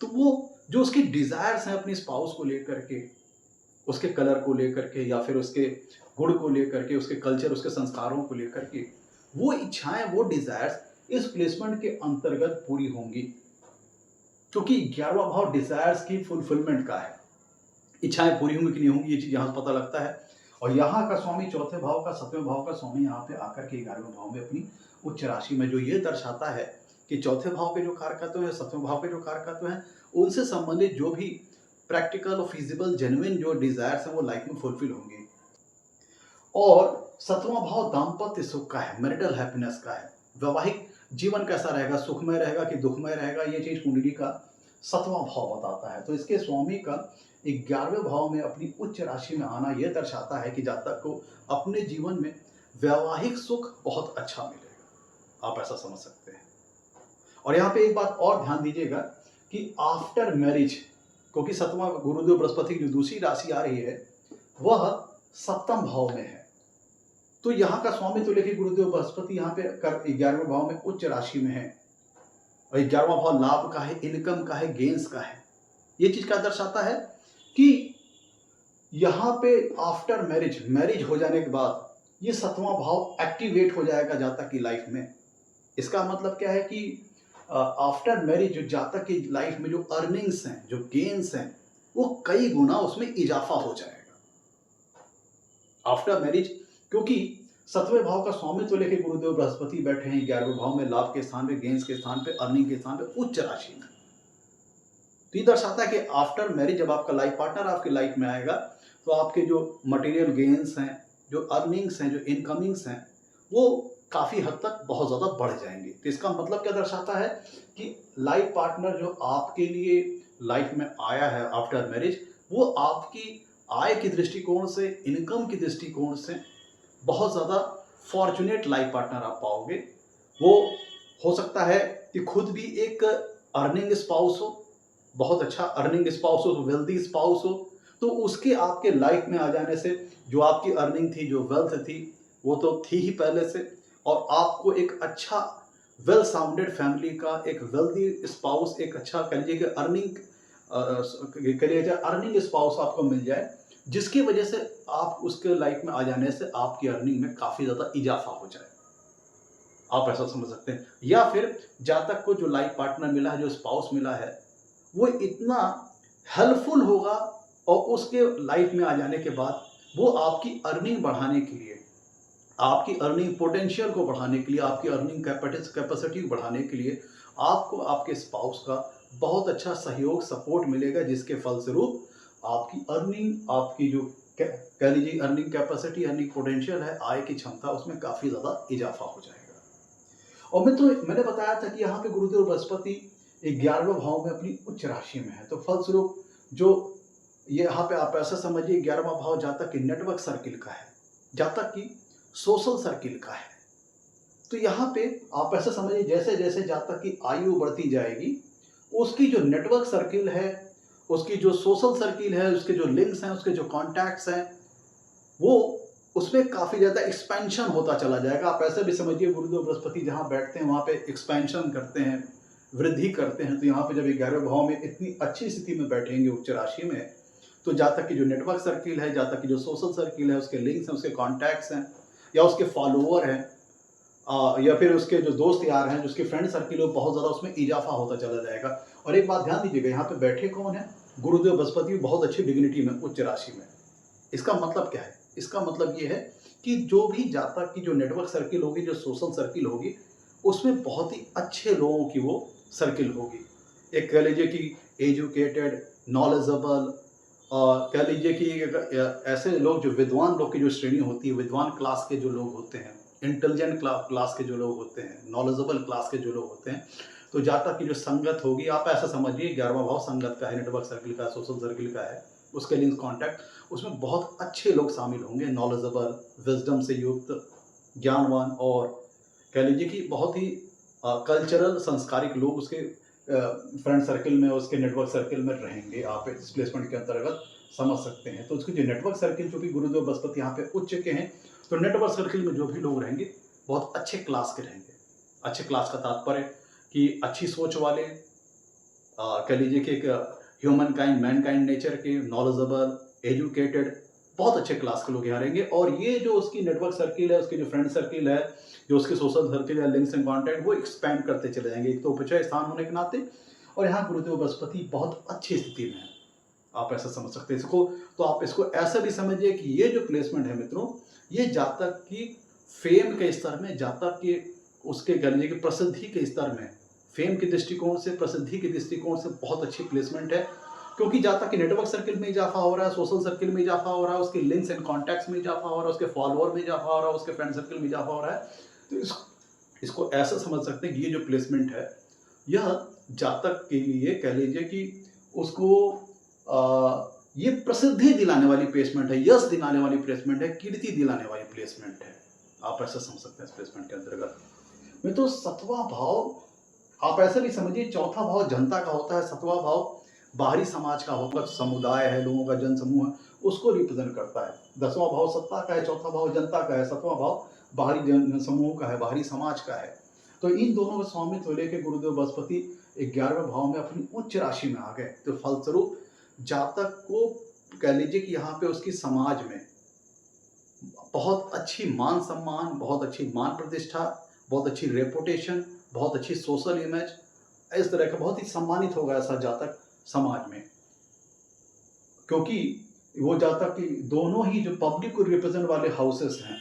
तो वो जो उसकी डिजायर्स हैं अपनी स्पाउस को लेकर के, उसके कलर को लेकर के, या फिर उसके गुण को लेकर के, उसके कल्चर, उसके संस्कारों को लेकर के, वो इच्छाएं, वो डिजायर्स इस प्लेसमेंट के अंतर्गत पूरी होंगी। क्योंकि 11वां भाव डिजायर्स की फुलफिलमेंट का है। इच्छाएं पूरी होंगी कि नहीं होंगी, ये चीज यहाँ से पता लगता है। और यहाँ का स्वामी चौथे भाव का, सातवें भाव का स्वामी यहाँ पे आकर के 11वें भाव में अपनी उच्च राशि में, जो ये दर्शाता है कि चौथे भाव के जो कारकत्व है, सातवें भाव के जो कारकत्व हैं, उनसे संबंधित जो भी प्रैक्टिकल और फिजिबल जेन्युइन जो डिजायर्स हैं वो लाइफ में फुलफिल होंगे। और सातवां भाव दाम्पत्य सुख का है, मैरिटल हैप्पीनेस का है। वैवाहिक जीवन कैसा रहेगा, सुखमय रहेगा कि दुखमय रहेगा, ये चीज कुंडली का सातवां भाव बताता है। तो इसके स्वामी का 11वें भाव में अपनी उच्च राशि में आना यह दर्शाता है कि जातक को अपने जीवन में वैवाहिक सुख बहुत अच्छा मिलेगा, आप ऐसा समझ सकते हैं। और यहाँ पे एक बात और ध्यान दीजिएगा कि आफ्टर मैरिज, क्योंकि सतवां गुरुदेव बृहस्पति की जो दूसरी राशि आ रही है वह सप्तम भाव में है, तो यहाँ का स्वामी तो लेके गुरुदेव बृहस्पति यहाँ पे 11वें भाव में उच्च राशि में है। और 11वां भाव लाभ का है, इनकम का है, गेन्स का है। ये चीज क्या दर्शाता है कि यहाँ पे आफ्टर मैरिज, मैरिज हो जाने के बाद ये सतवां भाव एक्टिवेट हो जाएगा जातक की लाइफ में। इसका मतलब क्या है कि आफ्टर मैरिज जो जातक की लाइफ में जो अर्निंग्स हैं, जो गेन्स हैं, वो कई गुना उसमें इजाफा हो जाएगा आफ्टर मैरिज। क्योंकि सतवें भाव का स्वामी तो लेके गुरुदेव बृहस्पति बैठे हैं 11वें भाव में, लाभ के स्थान पे, गेन्स के स्थान पे, अर्निंग के स्थान पे, उच्च राशि में। तो ये दर्शाता है कि आफ्टर मैरिज जब आपका लाइफ पार्टनर आपकी लाइफ में आएगा तो आपके जो मटेरियल गेन्स हैं, जो अर्निंग्स हैं, जो इनकमिंग्स हैं, वो काफी हद तक बहुत ज्यादा बढ़ जाएंगे। तो इसका मतलब क्या दर्शाता है कि लाइफ पार्टनर जो आपके लिए लाइफ में आया है आफ्टर मैरिज, वो आपकी आय की दृष्टिकोण से, इनकम की दृष्टिकोण से बहुत ज्यादा फॉर्चुनेट लाइफ पार्टनर आप पाओगे। वो हो सकता है कि खुद भी एक अर्निंग स्पाउस हो, बहुत अच्छा अर्निंग स्पाउस हो, वेल्दी स्पाउस हो, तो उसके आपके लाइफ में आ जाने से जो आपकी अर्निंग थी, जो वेल्थ थी, वो तो थी ही पहले से, और आपको एक अच्छा वेल साउंडेड फैमिली का एक वेल्दी स्पाउस, एक अच्छा कह लीजिए अर्निंग स्पाउस आपको मिल जाए, जिसकी वजह से आप उसके लाइफ में आ जाने से आपकी अर्निंग में काफी ज्यादा इजाफा हो जाए, आप ऐसा समझ सकते हैं। या फिर जातक को जो लाइफ पार्टनर मिला है, जो स्पाउस मिला है, वो इतना हेल्पफुल होगा और उसके लाइफ में आ जाने के बाद वो आपकी अर्निंग बढ़ाने के लिए, आपकी अर्निंग पोटेंशियल को बढ़ाने के लिए, आपकी अर्निंग कैपेसिटी को बढ़ाने के लिए आपको आपके स्पाउस का बहुत अच्छा सहयोग, सपोर्ट मिलेगा, जिसके फलस्वरूप आपकी अर्निंग, आपकी जो कह लीजिए अर्निंग कैपेसिटी, अर्निंग पोटेंशियल है, आय की क्षमता, उसमें काफी ज्यादा इजाफा हो जाएगा। और मैंने बताया था कि यहाँ पे गुरुदेव बृहस्पति 11वें भाव में अपनी उच्च राशि में है, तो फलस्वरूप जो ये यहाँ पे आप ऐसा समझिए 11वां भाव जातक की नेटवर्क सर्किल का है, जातक की सोशल सर्किल का है। तो यहाँ पे आप ऐसा समझिए जैसे जैसे जातक की आयु बढ़ती जाएगी, उसकी जो नेटवर्क सर्किल है, उसकी जो सोशल सर्किल है, उसके जो लिंक्स हैं, उसके जो कॉन्टैक्ट्स हैं, वो उसमें काफी ज्यादा एक्सपेंशन होता चला जाएगा। आप ऐसे भी समझिए गुरुदेव बृहस्पति जहाँ बैठते हैं वहाँ पे एक्सपेंशन करते हैं, वृद्धि करते हैं। तो यहाँ पे जब 11वें भाव में इतनी अच्छी स्थिति में बैठेंगे उच्च राशि में, तो जातक की जो नेटवर्क सर्किल है, जातक की जो सोशल सर्किल है, उसके लिंक्स हैं, उसके कॉन्टैक्ट्स हैं, या उसके फॉलोअर हैं, या फिर उसके जो दोस्त यार हैं, जो उसके फ्रेंड सर्किल है, बहुत ज़्यादा उसमें इजाफा होता चला जाएगा। और एक बात ध्यान दीजिएगा, यहाँ पे बैठे कौन है? गुरुदेव बृहस्पति, बहुत अच्छी डिग्निटी में, उच्च राशि में। इसका मतलब क्या है? इसका मतलब ये है कि जो भी जातक की जो नेटवर्क सर्किल होगी, जो सोशल सर्किल होगी, उसमें बहुत ही अच्छे लोगों की वो सर्किल होगी। एक कह लीजिए कि एजुकेटेड, नॉलेजेबल, कह लीजिए कि ऐसे लोग जो विद्वान लोग की जो श्रेणी होती है, विद्वान क्लास के जो लोग होते हैं, इंटेलिजेंट क्लास के जो लोग होते हैं, नॉलेजेबल क्लास के जो लोग होते हैं, तो जातक की जो संगत होगी, आप ऐसा समझिए 11वां भाव संगत का है, नेटवर्क सर्किल का, सोशल सर्किल का है, उसके लिंक कॉन्टैक्ट, उसमें बहुत अच्छे लोग शामिल होंगे, नॉलेजेबल, विजडम से युक्त, ज्ञानवान, और कह लीजिए कि बहुत ही कल्चरल, संस्कारिक लोग उसके फ्रेंड सर्किल में, उसके नेटवर्क सर्किल में रहेंगे। आप इस प्लेसमेंट के अंतर्गत समझ सकते हैं। तो उसके जो नेटवर्क सर्किल, जो भी गुरुदेव बृहस्पति यहाँ पे उच्च के हैं, तो नेटवर्क सर्किल में जो भी लोग रहेंगे बहुत अच्छे क्लास के रहेंगे। अच्छे क्लास का तात्पर्य कि अच्छी सोच वाले, कह लीजिए कि एक human kind, man kind nature के, नॉलेजेबल, एजुकेटेड, बहुत अच्छे क्लास के लोग यहाँ रहेंगे। और ये जो उसकी नेटवर्क सर्किल है, उसकी जो फ्रेंड सर्किल है, जो उसके सोशल सर्किल या लिंक्स एंड कॉन्टैक्ट, वो एक्सपैंड करते चले जाएंगे, एक तो उपचय स्थान होने के नाते, और यहाँ गुरुदेव बृहस्पति बहुत अच्छी स्थिति में है। आप ऐसा समझ सकते हैं इसको। तो आप इसको ऐसा भी समझिए कि ये जो प्लेसमेंट है मित्रों, ये जातक की फेम के स्तर में, जातक के उसके कह लीजिए कि प्रसिद्धि के स्तर में, फेम के दृष्टिकोण से, प्रसिद्धि के दृष्टिकोण से बहुत अच्छी प्लेसमेंट है। क्योंकि जातक के नेटवर्क सर्किल में इजाफा हो रहा है, सोशल सर्किल में इजाफा हो रहा है, उसके लिंक्स एंड कॉन्टैक्ट्स में इजाफा हो रहा है, उसके फॉलोअर में इजाफा हो रहा है, उसके फ्रेंड सर्किल में इजाफा हो रहा है। तो इसको ऐसा समझ सकते हैं कि ये जो प्लेसमेंट है, यह जातक के लिए कह लीजिए कि उसको ये प्रसिद्धि दिलाने वाली प्लेसमेंट है, यश दिलाने वाली प्लेसमेंट है, कीर्ति दिलाने वाली प्लेसमेंट है। आप ऐसा समझ सकते हैं इस प्लेसमेंट के अंतर्गत में। तो 7वां भाव आप ऐसा भी समझिए, चौथा भाव जनता का होता है, 7वां भाव बाहरी समाज का होगा, समुदाय है, लोगों का जन समूह है, उसको रिप्रेजेंट करता है। 10वां भाव सत्ता का है, चौथा भाव जनता का है, 7वां भाव बाहरी जन समूह का है, बाहरी समाज का है। तो इन दोनों का स्वामित्व लेके गुरुदेव बृहस्पति 11वें भाव में अपनी उच्च राशि में आ गए। तो फलस्वरूप जातक को कह लीजिए कि यहाँ पे उसकी समाज में बहुत अच्छी मान सम्मान, बहुत अच्छी मान प्रतिष्ठा, बहुत अच्छी रेपुटेशन, बहुत अच्छी सोशल इमेज, इस तरह का बहुत ही सम्मानित होगा ऐसा जातक समाज में। क्योंकि वो जातक की दोनों ही जो पब्लिक को रिप्रेजेंट वाले हाउसेस हैं,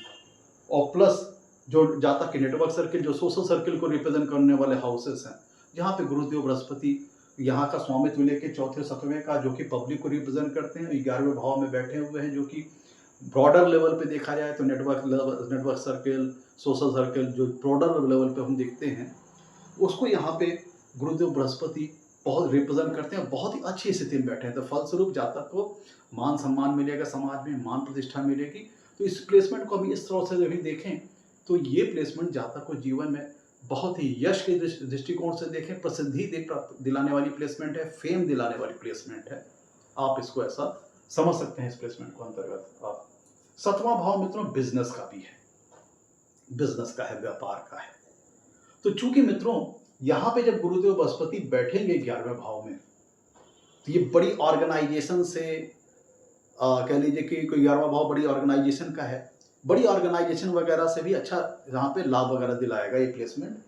और प्लस जो जातक के नेटवर्क सर्किल, जो सोशल सर्किल को रिप्रेजेंट करने वाले हाउसेस हैं, जहाँ पे गुरुदेव बृहस्पति यहाँ का स्वामित्व लेके चौथे 7वें का, जो कि पब्लिक को रिप्रेजेंट करते हैं, 11वें भाव में बैठे हुए हैं, जो कि ब्रॉडर लेवल पे देखा जाए तो नेटवर्क सर्किल, सोशल सर्किल, जो ब्रॉडर लेवल पे हम देखते हैं, उसको यहाँ पे गुरुदेव बृहस्पति बहुत रिप्रेजेंट करते हैं, बहुत ही अच्छी स्थिति में बैठे हैं। तो फलस्वरूप जातक को मान सम्मान मिलेगा, समाज में मान प्रतिष्ठा मिलेगी। तो इस प्लेसमेंट को अभी इस तरह से भी देखें तो ये प्लेसमेंट जातक को जीवन में बहुत ही यश के दृष्टिकोण से देखें, प्रसिद्धि दिलाने वाली प्लेसमेंट है, फेम दिलाने वाली प्लेसमेंट है। आप इसको ऐसा समझ सकते हैं इस प्लेसमेंट को अंतर्गत। आप 7वां भाव मित्रों बिजनेस का भी है, बिजनेस का है, व्यापार का है। तो चूंकि मित्रों यहाँ पे जब गुरुदेव बृहस्पति बैठेंगे 11वें भाव में, तो ये बड़ी ऑर्गेनाइजेशन से, कह लीजिए कि कोई 11वां भाव बड़ी ऑर्गेनाइजेशन का है, बड़ी ऑर्गेनाइजेशन वगैरह से भी अच्छा यहाँ पे लाभ वगैरह दिलाएगा ये प्लेसमेंट।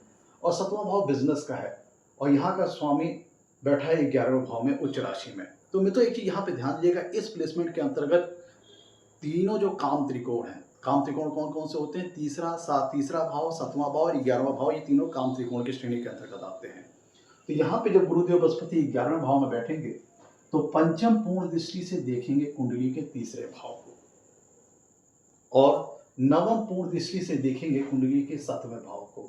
और 7वां भाव बिजनेस का है, और यहाँ का स्वामी बैठा है 11वें भाव में उच्च राशि में। तो मित्रों एक चीज यहाँ पे ध्यान दीजिएगा, इस प्लेसमेंट के अंतर्गत तीनों जो काम त्रिकोण हैं, काम त्रिकोण कौन कौन से होते हैं? तीसरा भाव, 7वां भाव और 11वां भाव, ये तीनों काम त्रिकोण की श्रेणी के अंतर्गत आते हैं। तो यहाँ पे जब गुरुदेव बृहस्पति 11वें भाव में बैठेंगे तो पंचम पूर्ण दृष्टि से देखेंगे कुंडली के तीसरे भाव को, और नवम पूर्ण दृष्टि से देखेंगे कुंडली के 7वें भाव को,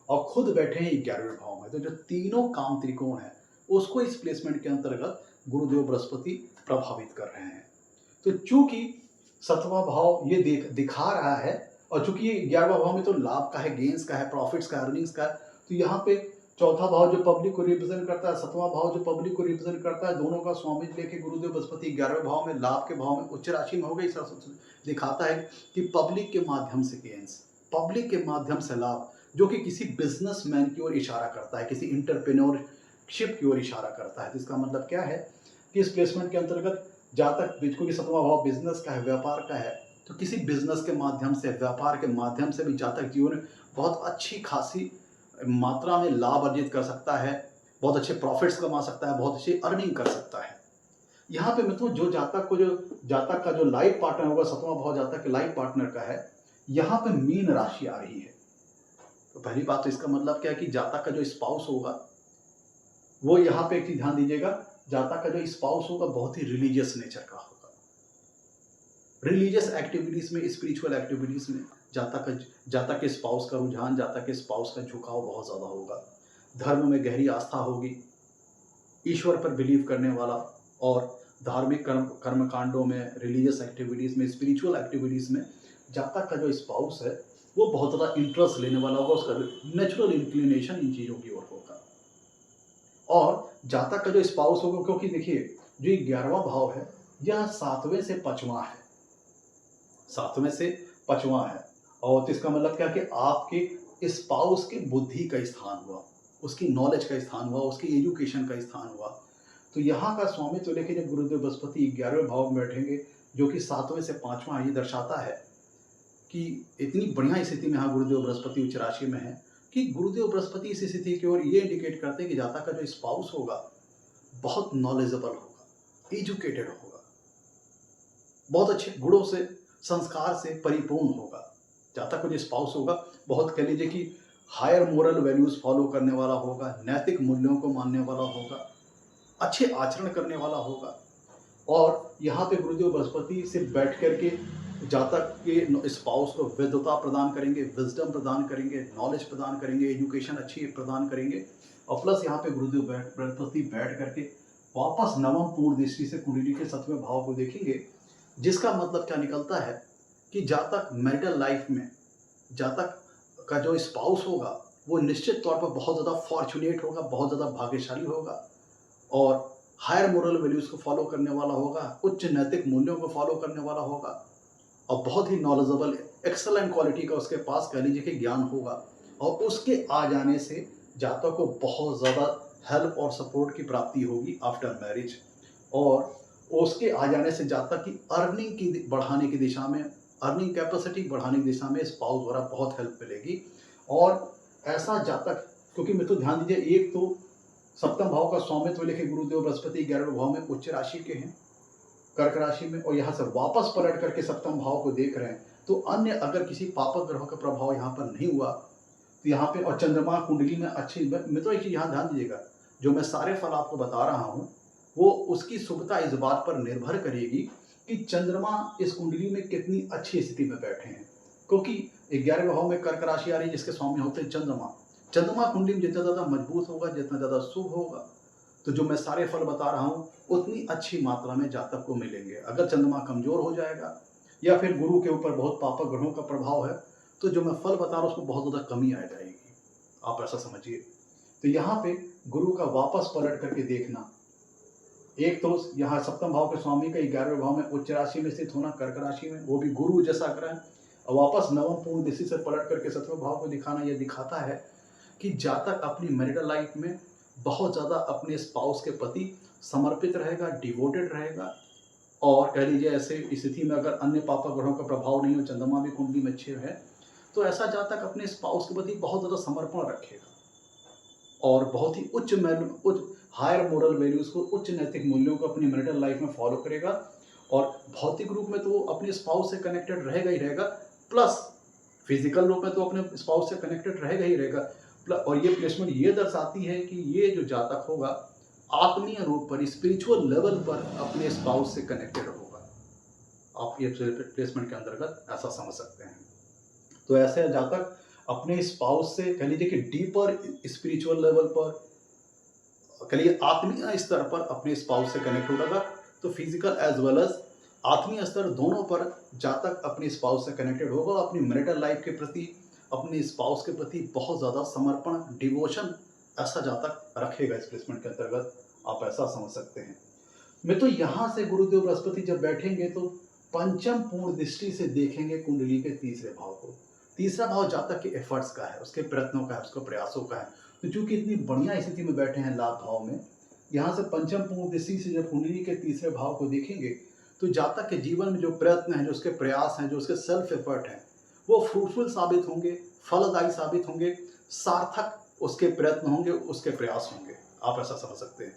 और खुद बैठे हैं 11वें भाव में। तो जो तीनों काम त्रिकोण है उसको इस प्लेसमेंट के अंतर्गत गुरुदेव बृहस्पति प्रभावित कर रहे हैं। तो चूंकि 7वां भाव ये दिखा रहा है, और चूंकि ये 11वां भाव में तो लाभ का है, गेन्स का है, प्रॉफिट्स का, अर्निंग्स का है, तो यहाँ पे चौथा भाव जो पब्लिक को रिप्रेजेंट करता है, 7वां भाव जो पब्लिक को रिप्रेजेंट करता है, दोनों का स्वामित्व लेके गुरुदेव बृहस्पति 11वें भाव में, लाभ के भाव में, उच्च राशि में हो गई। दिखाता है कि पब्लिक के माध्यम से गेन्स, पब्लिक के माध्यम से लाभ, जो कि किसी बिजनेसमैन की ओर इशारा करता है, किसी एंटरप्रेन्योरशिप की ओर इशारा करता है। तो इसका मतलब क्या है कि इस प्लेसमेंट के अंतर्गत जातक, क्योंकि 7वां भाव बिजनेस का है, व्यापार का है, तो किसी बिजनेस के माध्यम से, व्यापार के माध्यम से भी जातक जीवन में बहुत अच्छी खासी मात्रा में लाभ अर्जित कर सकता है, बहुत अच्छे प्रॉफिट्स कमा सकता है, बहुत अच्छी अर्निंग कर सकता है। यहाँ पे मित्रों जो जातक का जो लाइफ पार्टनर होगा, 7वां भाव जातक के लाइफ पार्टनर का है, यहाँ पे मीन राशि आ रही है। तो पहली बात तो इसका मतलब क्या है कि जातक का जो स्पाउस होगा, वो यहाँ पे एक चीज ध्यान दीजिएगा, जातक का जो स्पाउस होगा बहुत ही रिलीजियस नेचर का होगा। रिलीजियस एक्टिविटीज में, स्पिरिचुअल एक्टिविटीज में जातक के स्पाउस का रुझान, जातक के स्पाउस का झुकाव बहुत ज्यादा होगा। धर्म में गहरी आस्था होगी, ईश्वर पर बिलीव करने वाला, और धार्मिक कर्मकांडों में, रिलीजियस एक्टिविटीज में, स्पिरिचुअल एक्टिविटीज में जातक का जो स्पाउस है वो बहुत ज़्यादा इंटरेस्ट लेने वाला होगा, उसका नेचुरल इंक्लिनेशन इन चीज़ों की ओर होगा। और जातक का जो स्पाउस होगा, क्योंकि देखिए जो 11वां भाव है यह 7वें से 5वां है, 7वें से 5वां है। और तो इसका मतलब क्या कि आपके स्पाउस के बुद्धि का स्थान हुआ, उसकी नॉलेज का स्थान हुआ, उसकी एजुकेशन का स्थान हुआ। तो यहाँ का स्वामित्व लेके जब गुरुदेव बृहस्पति 11वें भाव में बैठेंगे, जो कि 7वें से 5वां, ये दर्शाता है कि इतनी बढ़िया स्थिति में यहाँ गुरुदेव बृहस्पति उच्च राशि में है कि गुरुदेव बृहस्पति इस स्थिति की ओर ये इंडिकेट करते हैं कि जातक का जो स्पाउस होगा बहुत नॉलेजेबल होगा, एजुकेटेड होगा, बहुत अच्छे गुणों से, संस्कार से परिपूर्ण होगा। जातक का जो स्पाउस होगा बहुत, कह लीजिए कि हायर मोरल वैल्यूज फॉलो करने वाला होगा, नैतिक मूल्यों को मानने वाला होगा, अच्छे आचरण करने वाला होगा। और यहाँ पे गुरुदेव बृहस्पति से बैठ करके जातक के स्पाउस को विद्वता प्रदान करेंगे, विजडम प्रदान करेंगे, नॉलेज प्रदान करेंगे, एजुकेशन अच्छी प्रदान करेंगे। और प्लस यहाँ पे गुरुदेव बृहस्पति बैठ करके वापस नवम पूर्ण दृष्टि से कुंडली के 7वें भाव को देखेंगे, जिसका मतलब क्या निकलता है कि जातक मैरिटल लाइफ में, जातक का जो स्पाउस होगा वो निश्चित तौर पर बहुत ज़्यादा फॉर्चुनेट होगा, बहुत ज़्यादा भाग्यशाली होगा, और हायर मोरल वैल्यूज़ को फॉलो करने वाला होगा, उच्च नैतिक मूल्यों को फॉलो करने वाला होगा, और बहुत ही नॉलेजेबल, एक्सेलेंट क्वालिटी का उसके पास, कह लीजिए कि ज्ञान होगा। और उसके आ जाने से जातक को बहुत ज़्यादा हेल्प और सपोर्ट की प्राप्ति होगी आफ्टर मैरिज। और उसके आ जाने से जातक की अर्निंग की बढ़ाने की दिशा में, अर्निंग कैपेसिटी बढ़ाने की दिशा में स्पाउस द्वारा बहुत हेल्प मिलेगी। और ऐसा जातक, क्योंकि मैं तो ध्यान दीजिए, एक तो सप्तम भाव का स्वामित्व लेके गुरुदेव बृहस्पति 11वें भाव में उच्च राशि के हैं, कर्क राशि में, और यहाँ से वापस पलट करके सप्तम भाव को देख रहे हैं। तो अन्य अगर किसी पापक ग्रहों का प्रभाव यहाँ पर नहीं हुआ तो यहाँ पे, और चंद्रमा कुंडली में अच्छी, मैं तो एक चीज यहाँ ध्यान दीजिएगा, जो मैं सारे फल आपको बता रहा हूँ वो उसकी शुभता इस बात पर निर्भर करेगी कि चंद्रमा इस कुंडली में कितनी अच्छी स्थिति में बैठे हैं। क्योंकि 11वें भाव में कर्क राशि आ रही है, जिसके स्वामी होते हैं चंद्रमा। चंद्रमा कुंडली में जितना ज़्यादा मजबूत होगा, जितना ज़्यादा शुभ होगा, तो जो मैं सारे फल बता रहा हूँ उतनी अच्छी मात्रा में जातक को मिलेंगे। अगर चंद्रमा कमजोर हो जाएगा या फिर गुरु के ऊपर बहुत पापक ग्रहों का प्रभाव है, तो जो मैं फल बता रहा हूँ उसको बहुत ज़्यादा कमी आ जाएगी, आप ऐसा समझिए। तो यहाँ पे गुरु का वापस पलट करके देखना, एक तो यहाँ सप्तम भाव के स्वामी का 11वें भाव में उच्च राशि में स्थित होना, कर्क राशि में, वो भी गुरु जैसा ग्रह, और वापस नवम पूर्ण दृष्टि से पलट करके 7वें भाव को दिखाना, यह दिखाता है कि जातक अपनी मैरिटल लाइफ में बहुत ज़्यादा अपने स्पाउस के प्रति समर्पित रहेगा, डिवोटेड रहेगा। और कह लीजिए ऐसे स्थिति में अगर अन्य पापक ग्रहों का प्रभाव नहीं हो, चंद्रमा भी कुंडली में अच्छे है, तो ऐसा जातक अपने स्पाउस के प्रति बहुत ज़्यादा समर्पण रखेगा और बहुत ही उच्च हायर मोरल वैल्यूज को, उच्च नैतिक मूल्यों को अपनी मैरिटल लाइफ में फॉलो करेगा। और भौतिक रूप में तो वो अपने स्पाउस से कनेक्टेड रहेगा ही रहेगा, प्लस फिजिकल रूप में तो अपने स्पाउस से कनेक्टेड रहेगा ही रहेगा। और ये प्लेसमेंट ये दर्शाती है कि ये जो जातक होगा आत्मीय रूप पर, स्पिरिचुअल लेवल पर अपने स्पाउस से कनेक्टेड होगा। आप ये प्लेसमेंट के अंतर्गत ऐसा समझ सकते हैं। तो ऐसे जातक अपने स्पाउस से, कह लीजिए कि डीपर स्पिरिचुअल लेवल पर, कह लीजिए आत्मीय स्तर पर अपने स्पाउस से कनेक्ट होगा। तो फिजिकल एज वेल एज आत्मीय स्तर दोनों पर जातक अपने स्पाउस से कनेक्टेड होगा। अपनी मैरिटल लाइफ के प्रति, अपने स्पाउस के प्रति बहुत ज़्यादा समर्पण, डिवोशन ऐसा जातक रखेगा इस प्लेसमेंट के अंतर्गत, आप ऐसा समझ सकते हैं। मैं तो यहाँ से गुरुदेव बृहस्पति जब बैठेंगे तो पंचम पूर्ण दृष्टि से देखेंगे कुंडली के तीसरे भाव को। तीसरा भाव जातक के एफर्ट्स का है, उसके प्रयत्नों का है, उसके प्रयासों का है। तो चूंकि इतनी बढ़िया स्थिति में बैठे हैं लाभ भाव में, यहाँ से पंचम पूर्ण दृष्टि से जब कुंडली के तीसरे भाव को देखेंगे तो जातक के जीवन में जो प्रयत्न है, जो उसके प्रयास हैं, जो उसके सेल्फ एफर्ट हैं, वो फ्रूटफुल साबित होंगे, फलदायी साबित होंगे, सार्थक उसके प्रयत्न होंगे, उसके प्रयास होंगे, आप ऐसा समझ सकते हैं।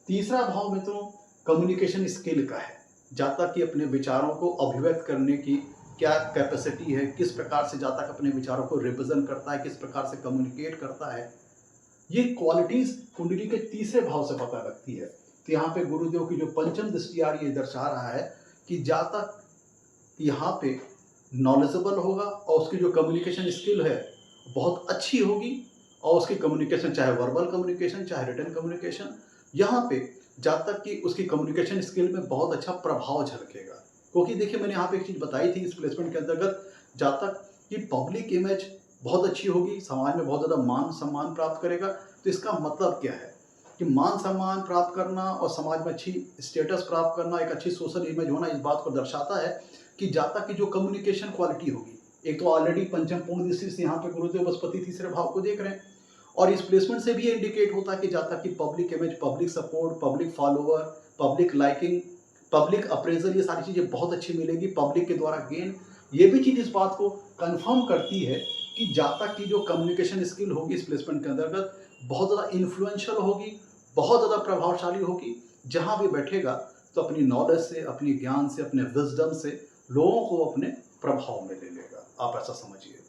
तीसरा भाव में तो कम्युनिकेशन स्किल का है, जातक की अपने विचारों को अभिव्यक्त करने की क्या कैपेसिटी है, किस प्रकार से जातक अपने विचारों को रिप्रेजेंट करता है, किस प्रकार से कम्युनिकेट करता है, ये क्वालिटीज कुंडली के तीसरे भाव से पता लगती है। तो यहाँ पे गुरुदेव की जो पंचम दृष्टि आ रही है दर्शा रहा है कि जातक यहाँ पे नॉलेजेबल होगा और उसकी जो कम्युनिकेशन स्किल है बहुत अच्छी होगी, और उसकी कम्युनिकेशन चाहे वर्बल कम्युनिकेशन चाहे रिटन कम्युनिकेशन, यहाँ पे जातक की उसकी कम्युनिकेशन स्किल में बहुत अच्छा प्रभाव झलकेगा। क्योंकि देखिए मैंने यहाँ पे एक चीज़ बताई थी इस प्लेसमेंट के अंतर्गत, जातक की पब्लिक इमेज बहुत अच्छी होगी, समाज में बहुत ज़्यादा मान सम्मान प्राप्त करेगा। तो इसका मतलब क्या है कि मान सम्मान प्राप्त करना और समाज में अच्छी स्टेटस प्राप्त करना, एक अच्छी सोशल इमेज होना, इस बात को दर्शाता है कि जातक की जो कम्युनिकेशन क्वालिटी होगी, एक तो ऑलरेडी पंचम पूर्ण दृष्टि से यहाँ पे गुरुदेव बृहस्पति तीसरे भाव को देख रहे हैं, और इस प्लेसमेंट से भी ये इंडिकेट होता है कि जातक की public image, public support, public follower, public liking, public appraisal, ये सारी चीज़ें बहुत अच्छी मिलेगी, पब्लिक के द्वारा गेन। ये भी चीज़ इस बात को कंफर्म करती है कि जातक की जो कम्युनिकेशन स्किल होगी इस प्लेसमेंट के अंतर्गत बहुत ज़्यादा इन्फ्लुएंशियल होगी, बहुत ज़्यादा प्रभावशाली होगी। जहाँ भी बैठेगा तो अपनी नॉलेज से, अपनी ज्ञान से, अपने विजडम से लोगों को अपने प्रभाव में ले लेगा, आप ऐसा समझिए।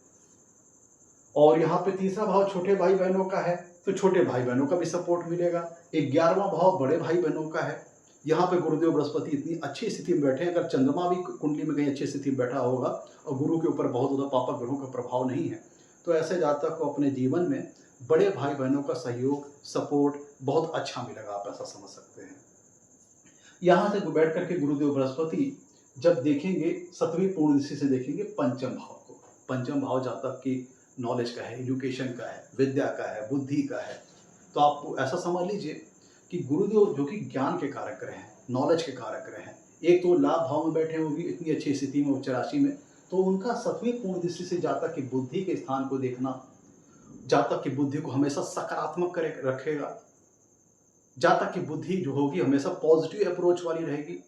और यहाँ पे तीसरा भाव छोटे भाई बहनों का है, तो छोटे भाई बहनों का भी सपोर्ट मिलेगा। 11वां भाव बड़े भाई बहनों का है। यहाँ पे गुरुदेव बृहस्पति इतनी अच्छी स्थिति में बैठे हैं, अगर चंद्रमा भी कुंडली में कहीं अच्छी स्थिति में बैठा होगा और गुरु के ऊपर बहुत ज़्यादा पापक ग्रहों का प्रभाव नहीं है, तो ऐसे जातक को अपने जीवन में बड़े भाई बहनों का सहयोग, सपोर्ट बहुत अच्छा मिलेगा, आप ऐसा समझ सकते हैं। यहाँ से बैठ करके गुरुदेव बृहस्पति जब देखेंगे, 7वीं पूर्ण दृष्टि से देखेंगे पंचम भाव को। पंचम भाव जातक की नॉलेज का है, एजुकेशन का है, विद्या का है, बुद्धि का है। तो आप ऐसा समझ लीजिए कि गुरुदेव जो कि ज्ञान के कारक ग्रह हैं, नॉलेज के कारक ग्रह हैं, एक तो लाभ भाव में बैठे होंगे इतनी अच्छी स्थिति में, उच्च राशि में, तो उनका 7वीं पूर्ण दृष्टि से जातक की बुद्धि के स्थान को देखना, जातक की बुद्धि को हमेशा सकारात्मक रखेगा। जातक की बुद्धि जो होगी हमेशा पॉजिटिव अप्रोच वाली रहेगी,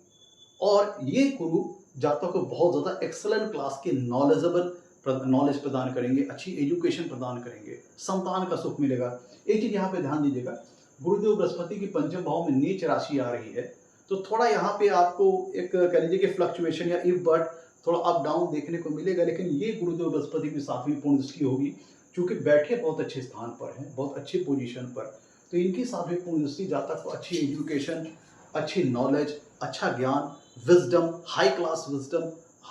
और ये गुरु जातक को बहुत ज़्यादा एक्सेलेंट क्लास के नॉलेज प्रदान करेंगे, अच्छी एजुकेशन प्रदान करेंगे, संतान का सुख मिलेगा। एक चीज़ यहाँ पे ध्यान दीजिएगा, गुरुदेव बृहस्पति की पंचम भाव में नीच राशि आ रही है, तो थोड़ा यहाँ पे आपको एक कह लीजिए कि फ्लक्चुएशन या इफ बट थोड़ा अप डाउन देखने को मिलेगा। लेकिन ये गुरुदेव बृहस्पति की 7वीं पूर्ण दृष्टि होगी, चूंकि बैठे बहुत अच्छे स्थान पर हैं, बहुत अच्छी पोजीशन पर, तो इनकी 7वीं पूर्ण दृष्टि जातक को अच्छी एजुकेशन, अच्छी नॉलेज, अच्छा ज्ञान, विजडम, हाई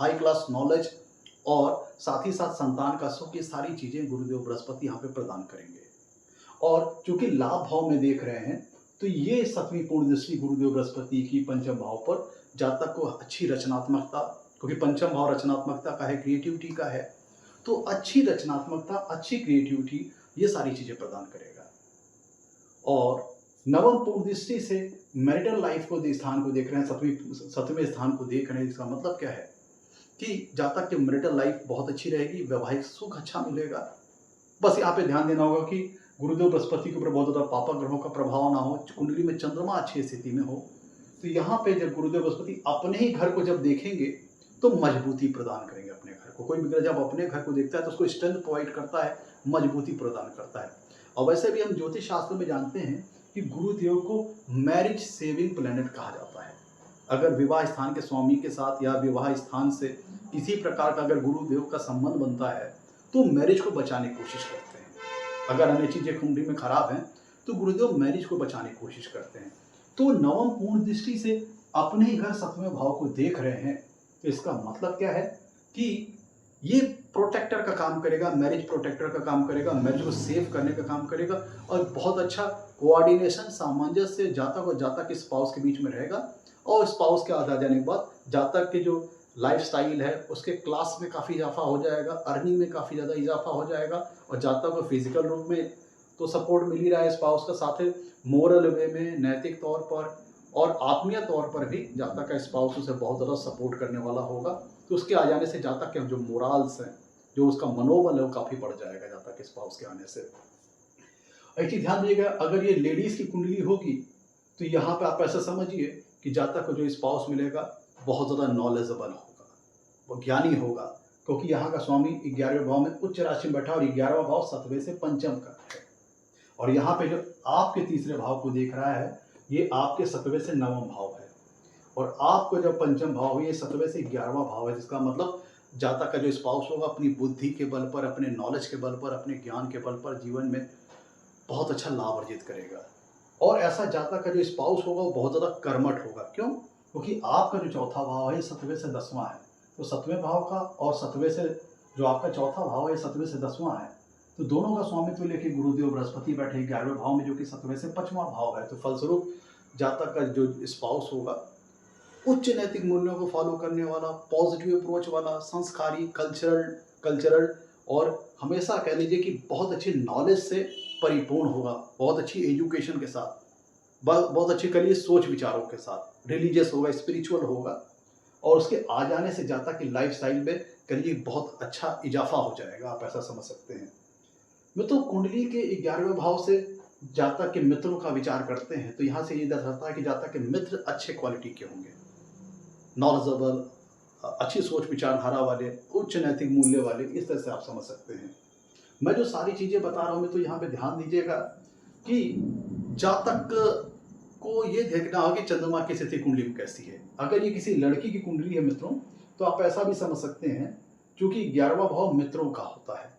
क्लास नॉलेज, और साथ ही साथ संतान का सुख, ये सारी चीज़ें गुरुदेव बृहस्पति यहाँ पे प्रदान करेंगे। और चूंकि लाभ भाव में देख रहे हैं, तो ये 7वीं पूर्ण दृष्टि गुरुदेव बृहस्पति की पंचम भाव पर जातक को अच्छी रचनात्मकता, क्योंकि पंचम भाव रचनात्मकता का है, क्रिएटिविटी का है, तो अच्छी रचनात्मकता, अच्छी क्रिएटिविटी, ये सारी चीज़ें प्रदान करेगा। और नवम पूर्ण दृष्टि से मैरिटल लाइफ को स्थान को देख रहे हैं, 7वें स्थान को देख रहे हैं। इसका मतलब क्या है कि जातक की मैरिटल लाइफ बहुत अच्छी रहेगी, वैवाहिक सुख अच्छा मिलेगा। बस यहाँ पे ध्यान देना होगा कि गुरुदेव बृहस्पति के ऊपर बहुत ज़्यादा पापक ग्रहों का प्रभाव ना हो, कुंडली में चंद्रमा अच्छी स्थिति में हो। तो यहाँ पे जब गुरुदेव बृहस्पति अपने ही घर को जब देखेंगे तो मजबूती प्रदान करेंगे अपने घर को। कोई भी ग्रह जब अपने घर को देखता है तो उसको स्ट्रेंथ प्रोवाइड करता है, मजबूती प्रदान करता है। और वैसे भी हम ज्योतिष शास्त्र में जानते हैं कि गुरुदेव को मैरिज सेविंग प्लैनेट कहा जाता है। अगर विवाह स्थान के स्वामी के साथ या विवाह स्थान से किसी प्रकार का अगर गुरुदेव का संबंध बनता है तो मैरिज को बचाने की कोशिश करते हैं। अगर अन्य चीज़ें कुंडली में खराब हैं तो गुरुदेव मैरिज को बचाने की कोशिश करते हैं। तो नवम पूर्ण दृष्टि से अपने ही घर 7वें भाव को देख रहे हैं, तो इसका मतलब क्या है कि ये प्रोटेक्टर का काम करेगा, मैरिज प्रोटेक्टर का काम करेगा, मैरिज को सेव करने का काम करेगा, और बहुत अच्छा कोऑर्डिनेशन, सामंजस्य जातक और जातक के स्पाउस के बीच में रहेगा। और स्पाउस के आ जाने के बाद जातक के जो लाइफ स्टाइल है उसके क्लास में काफ़ी इजाफा हो जाएगा, अर्निंग में काफ़ी ज़्यादा इजाफा हो जाएगा, और जातक को फिजिकल रूप में तो सपोर्ट मिल ही रहा है स्पाउस का, साथ ही मोरल वे में, नैतिक तौर पर और आत्मीय तौर पर भी जातक का स्पाउस उसे बहुत ज़्यादा सपोर्ट करने वाला होगा। तो उसके आ जाने से जातक के जो मोरल्स हैं, जो उसका मनोबल है, वो काफ़ी बढ़ जाएगा जातक के स्पाउस के आने से। एक चीज़ ध्यान दीजिएगा, अगर ये लेडीज़ की कुंडली होगी तो यहाँ पे आप ऐसा समझिए कि जातक को जो स्पाउस मिलेगा बहुत ज़्यादा नॉलेजेबल होगा, वो ज्ञानी होगा, क्योंकि यहाँ का स्वामी 11वें भाव में उच्च राशि में बैठा, और 11वां भाव 7वें से पंचम का है। और यहाँ पे जो आपके तीसरे भाव को देख रहा है, ये आपके 7वें से 9वां भाव है, और आपको जब पंचम भाव है, ये 7वें से 11वां भाव है, जिसका मतलब जातक का जो स्पाउस होगा अपनी बुद्धि के बल पर, अपने नॉलेज के बल पर, अपने ज्ञान के बल पर जीवन में बहुत अच्छा लाभ अर्जित करेगा। और ऐसा जातक का जो स्पाउस होगा वो बहुत ज़्यादा कर्मठ होगा। क्यों? क्योंकि आपका जो चौथा भाव है ये 7वें से 10वां है। तो 7वें भाव का और 7वें से जो आपका चौथा भाव है 7वें से 10वां है, तो दोनों का स्वामित्व लेके गुरुदेव बृहस्पति बैठे 11वें भाव में, जो कि 7वें से 5वां भाव है। तो फलस्वरूप जातक का जो स्पाउस होगा उच्च नैतिक मूल्यों को फॉलो करने वाला, पॉजिटिव अप्रोच वाला, संस्कारी, कल्चरल और हमेशा कह लीजिए कि बहुत अच्छी नॉलेज से परिपूर्ण होगा, बहुत अच्छी एजुकेशन के साथ, बहुत अच्छे करिए सोच विचारों के साथ, रिलीजियस होगा, स्पिरिचुअल होगा और उसके आ जाने से जातक की लाइफ स्टाइल में करिए बहुत अच्छा इजाफा हो जाएगा। आप ऐसा समझ सकते हैं। मित्रों, कुंडली के 11वें भाव से जातक के मित्रों का विचार करते हैं तो यहाँ से ये दर्शाता है कि जातक के मित्र अच्छे क्वालिटी के होंगे, नॉलेजेबल, अच्छी सोच विचारधारा वाले, उच्च नैतिक मूल्य वाले, इस तरह से आप समझ सकते हैं। मैं जो सारी चीज़ें बता रहा हूँ तो यहाँ पे ध्यान दीजिएगा कि जातक को ये देखना होगा कि चंद्रमा की स्थिति कुंडली में कैसी है। अगर ये किसी लड़की की कुंडली है मित्रों तो आप ऐसा भी समझ सकते हैं, क्योंकि 11वां भाव मित्रों का होता है।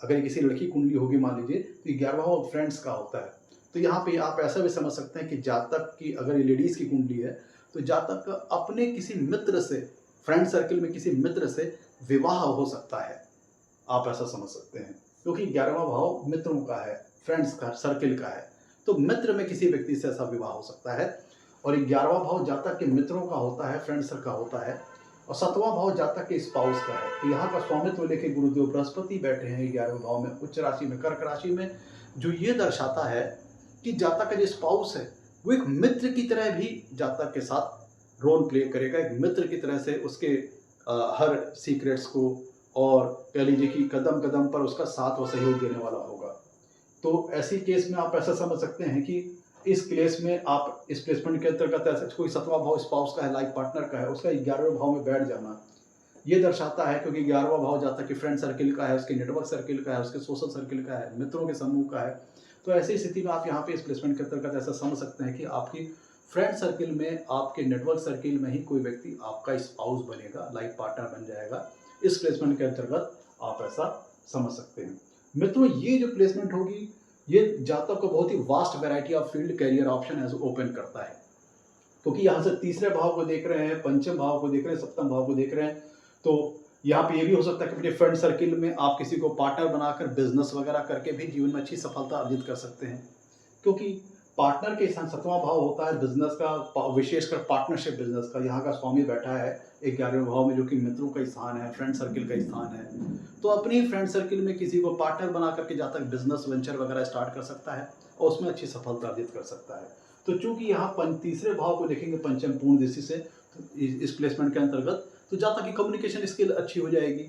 अगर ये किसी लड़की कुंडली होगी मान लीजिए तो 11वां भाव फ्रेंड्स का होता है। तो यहाँ पे आप ऐसा भी समझ सकते हैं कि जातक की अगर ये लेडीज़ की कुंडली है तो जातक का अपने किसी मित्र से, फ्रेंड सर्किल में किसी मित्र से विवाह हो सकता है। आप ऐसा समझ सकते हैं, क्योंकि 11वां भाव मित्रों का है, फ्रेंड्स का सर्किल का है। तो मित्र में किसी व्यक्ति से ऐसा विवाह हो सकता है। और 11वां भाव जातक के मित्रों का होता है, फ्रेंड्स का होता है। और 7वां भाव जातक के स्पाउस का है। तो यहाँ का स्वामित्व लेके गुरुदेव बृहस्पति बैठे हैं 11वें भाव में, उच्च राशि में, कर्क राशि में, जो ये दर्शाता है कि जातक का जो स्पाउस है वो एक मित्र की तरह भी जातक के साथ रोल प्ले करेगा। एक मित्र की तरह से उसके हर सीक्रेट्स को और कह लीजिए कि कदम कदम पर उसका साथ व सहयोग देने वाला होगा। तो ऐसी केस में आप ऐसा समझ सकते हैं कि इस केस में आप इस प्लेसमेंट के अंतर्गत ऐसा कोई 7वां भाव स्पाउस का है, लाइफ पार्टनर का है, उसका 11वें भाव में बैठ जाना ये दर्शाता है, क्योंकि 11वां भाव जातक के फ्रेंड सर्किल का है, उसके नेटवर्क सर्किल का है, उसके सोशल सर्किल का है, मित्रों के समूह का है। तो ऐसी स्थिति में आप यहाँ पे इस प्लेसमेंट के अंतर्गत ऐसा समझ सकते हैं कि आपकी फ्रेंड सर्किल में, आपके नेटवर्क सर्किल में ही कोई व्यक्ति आपका स्पाउस बनेगा, लाइफ पार्टनर बन जाएगा। इस प्लेसमेंट के अंतर्गत आप ऐसा समझ सकते हैं। मित्रों, ये जो प्लेसमेंट होगी ये जातक को बहुत ही vast variety of field career option as open करता है, क्योंकि यहाँ से तीसरे भाव को देख रहे हैं, पंचम भाव को देख रहे हैं, सप्तम भाव को देख रहे हैं। तो यहाँ पे ये भी हो सकता है कि अपने फ्रेंड सर्किल में आप किसी को पार्टनर बनाकर बिजनेस वगैरह करके भी जीवन में अच्छी सफलता अर्जित कर सकते हैं, क्योंकि पार्टनर के स्थान 7वां भाव होता है बिजनेस का, विशेषकर पार्टनरशिप बिजनेस का। यहाँ का स्वामी बैठा है 11वें भाव में, जो कि मित्रों का स्थान है, फ्रेंड सर्किल का स्थान है। तो अपनी फ्रेंड सर्किल में किसी को पार्टनर बना करके जातक बिजनेस वेंचर वगैरह स्टार्ट कर सकता है और उसमें अच्छी सफलता अर्जित कर सकता है। तो चूंकि यहाँ तीसरे भाव को देखेंगे पंचम पूर्ण दृष्टि से इस प्लेसमेंट के अंतर्गत, तो जातक की कम्युनिकेशन स्किल अच्छी हो जाएगी।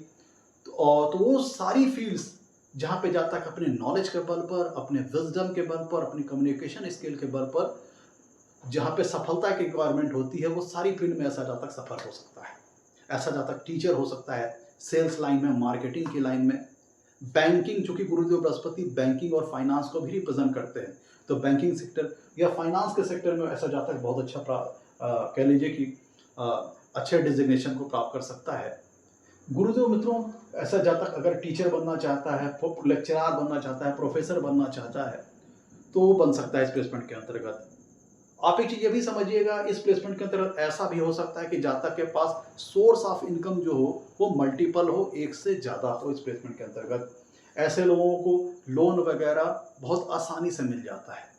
तो वो सारी फील्ड्स जहाँ पे जातक अपने नॉलेज के बल पर, अपने विजडम के बल पर, अपनी कम्युनिकेशन स्किल के बल पर जहाँ पे सफलता की रिक्वायरमेंट होती है, वो सारी फील्ड में ऐसा जातक सफल हो सकता है। ऐसा जातक टीचर हो सकता है, सेल्स लाइन में, मार्केटिंग की लाइन में, बैंकिंग, चूंकि गुरुदेव बृहस्पति बैंकिंग और फाइनेंस को भी रिप्रेजेंट करते हैं, तो बैंकिंग सेक्टर या फाइनेंस के सेक्टर में ऐसा जातक बहुत अच्छा कह लीजिए कि अच्छे डिजिग्नेशन को प्राप्त कर सकता है। गुरुदेव मित्रों, ऐसा जातक अगर टीचर बनना चाहता है, लेक्चरर बनना चाहता है, प्रोफेसर बनना चाहता है, तो वो बन सकता है इस प्लेसमेंट के अंतर्गत। आप एक चीज़ ये भी समझिएगा, इस प्लेसमेंट के अंतर्गत ऐसा भी हो सकता है कि जातक के पास सोर्स ऑफ इनकम जो हो वो मल्टीपल हो, एक से ज़्यादा हो। इस प्लेसमेंट के अंतर्गत ऐसे लोगों को लोन वगैरह बहुत आसानी से मिल जाता है।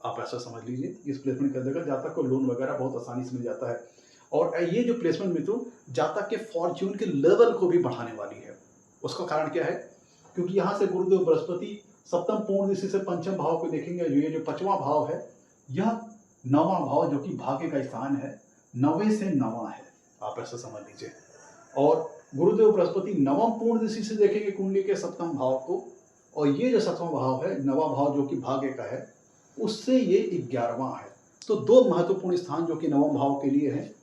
आप ऐसा समझ लीजिए, इस प्लेसमेंट के अंतर्गत जातक को लोन वगैरह बहुत आसानी से मिल जाता है। और ये जो प्लेसमेंट मित्रों जातक के फॉर्च्यून के लेवल को भी बढ़ाने वाली है। उसका कारण क्या है? क्योंकि यहाँ से गुरुदेव बृहस्पति सप्तम पूर्ण दृष्टि से पंचम भाव को देखेंगे, जो ये जो 5वां भाव है, यह 9वां भाव जो कि भाग्य का स्थान है, 9वें से 9वां है। आप ऐसा समझ लीजिए। और गुरुदेव बृहस्पति 9वां पूर्ण दृष्टि से देखेंगे कुंडली के सप्तम भाव को, और ये जो 7वां भाव है, 9वां भाव जो कि भाग्य का है, उससे ये 11वां है। तो दो महत्वपूर्ण स्थान जो कि 9वां भाव के लिए है,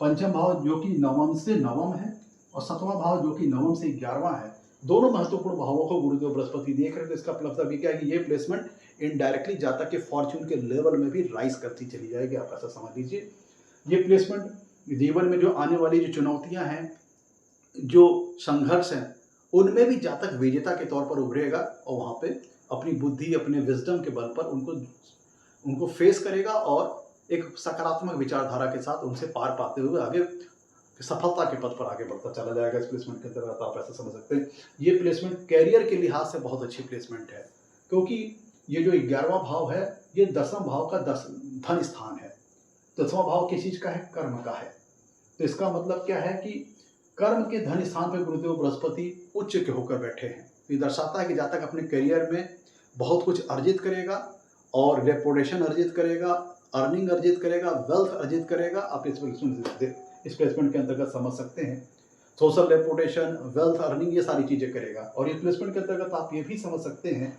पंचम भाव जो कि 9वां से 9वां है और 7वां भाव जो कि 9वां से 11वां है। दोनों महत्वपूर्ण भावों को गुरुदेव बृहस्पति देख रहे थे। इसका मतलब ये क्या है कि ये प्लेसमेंट इनडायरेक्टली जातक के फॉर्च्यून के लेवल में भी राइज करती चली जाएगी। आप ऐसा समझ लीजिए। ये प्लेसमेंट जीवन में जो आने वाली जो चुनौतियां हैं जो संघर्ष हैं, उनमें भी जहाँ तक विजेता के तौर पर उभरेगा और वहाँ पे अपनी बुद्धि, अपने विज़डम के बल पर उनको फेस करेगा और एक सकारात्मक विचारधारा के साथ उनसे पार पाते हुए आगे सफलता के पथ पर आगे बढ़ता चला जाएगा। इस प्लेसमेंट के अंतर्गत आप ऐसा समझ सकते हैं। ये प्लेसमेंट करियर के लिहाज से बहुत अच्छी प्लेसमेंट है, क्योंकि ये जो 11वां भाव है, ये 10वां भाव का धन स्थान है। 10वां भाव किस चीज़ का है? कर्म का है। तो इसका मतलब क्या है कि कर्म के धन स्थान पर गुरुदेव बृहस्पति उच्च के होकर बैठे हैं। ये दर्शाता है कि जहाँ तक अपने करियर में बहुत कुछ अर्जित करेगा और रेपुटेशन अर्जित करेगा, अर्निंग अर्जित करेगा, वेल्थ अर्जित करेगा, आप इस प्लेसमेंट के अंतर्गत समझ सकते हैं। सोशल रेपुटेशन, वेल्थ, अर्निंग, ये सारी चीज़ें करेगा। और इस प्लेसमेंट के अंतर्गत आप ये भी समझ सकते हैं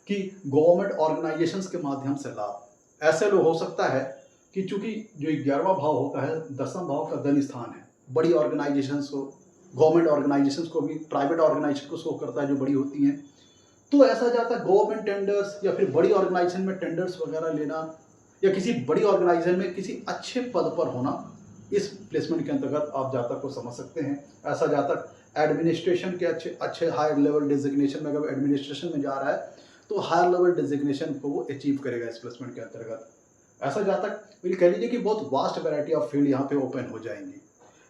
कि गवर्नमेंट ऑर्गेनाइजेशंस के माध्यम से लाभ। ऐसे लोग हो सकता है कि चूंकि जो 11वां भाव होता है 10वां भाव का धन स्थान है, बड़ी ऑर्गेनाइजेशंस को, गवर्नमेंट ऑर्गेनाइजेशंस को भी, प्राइवेट ऑर्गेनाइजेशन को शो करता है जो बड़ी होती हैं। तो ऐसा जाता है गवर्नमेंट टेंडर्स या फिर बड़ी ऑर्गेनाइजेशन में टेंडर्स वगैरह लेना या किसी बड़ी ऑर्गेनाइजेशन में किसी अच्छे पद पर होना, इस प्लेसमेंट के अंतर्गत आप जातक को समझ सकते हैं। ऐसा जातक एडमिनिस्ट्रेशन के अच्छे हायर लेवल डिजिग्नेशन में, अगर एडमिनिस्ट्रेशन में जा रहा है तो हायर लेवल डिजिग्नेशन को वो अचीव करेगा इस प्लेसमेंट के अंतर्गत। ऐसा जातक कह लीजिए कि बहुत वास्ट वैरायटी ऑफ फील्ड यहाँ पे ओपन हो जाएंगी।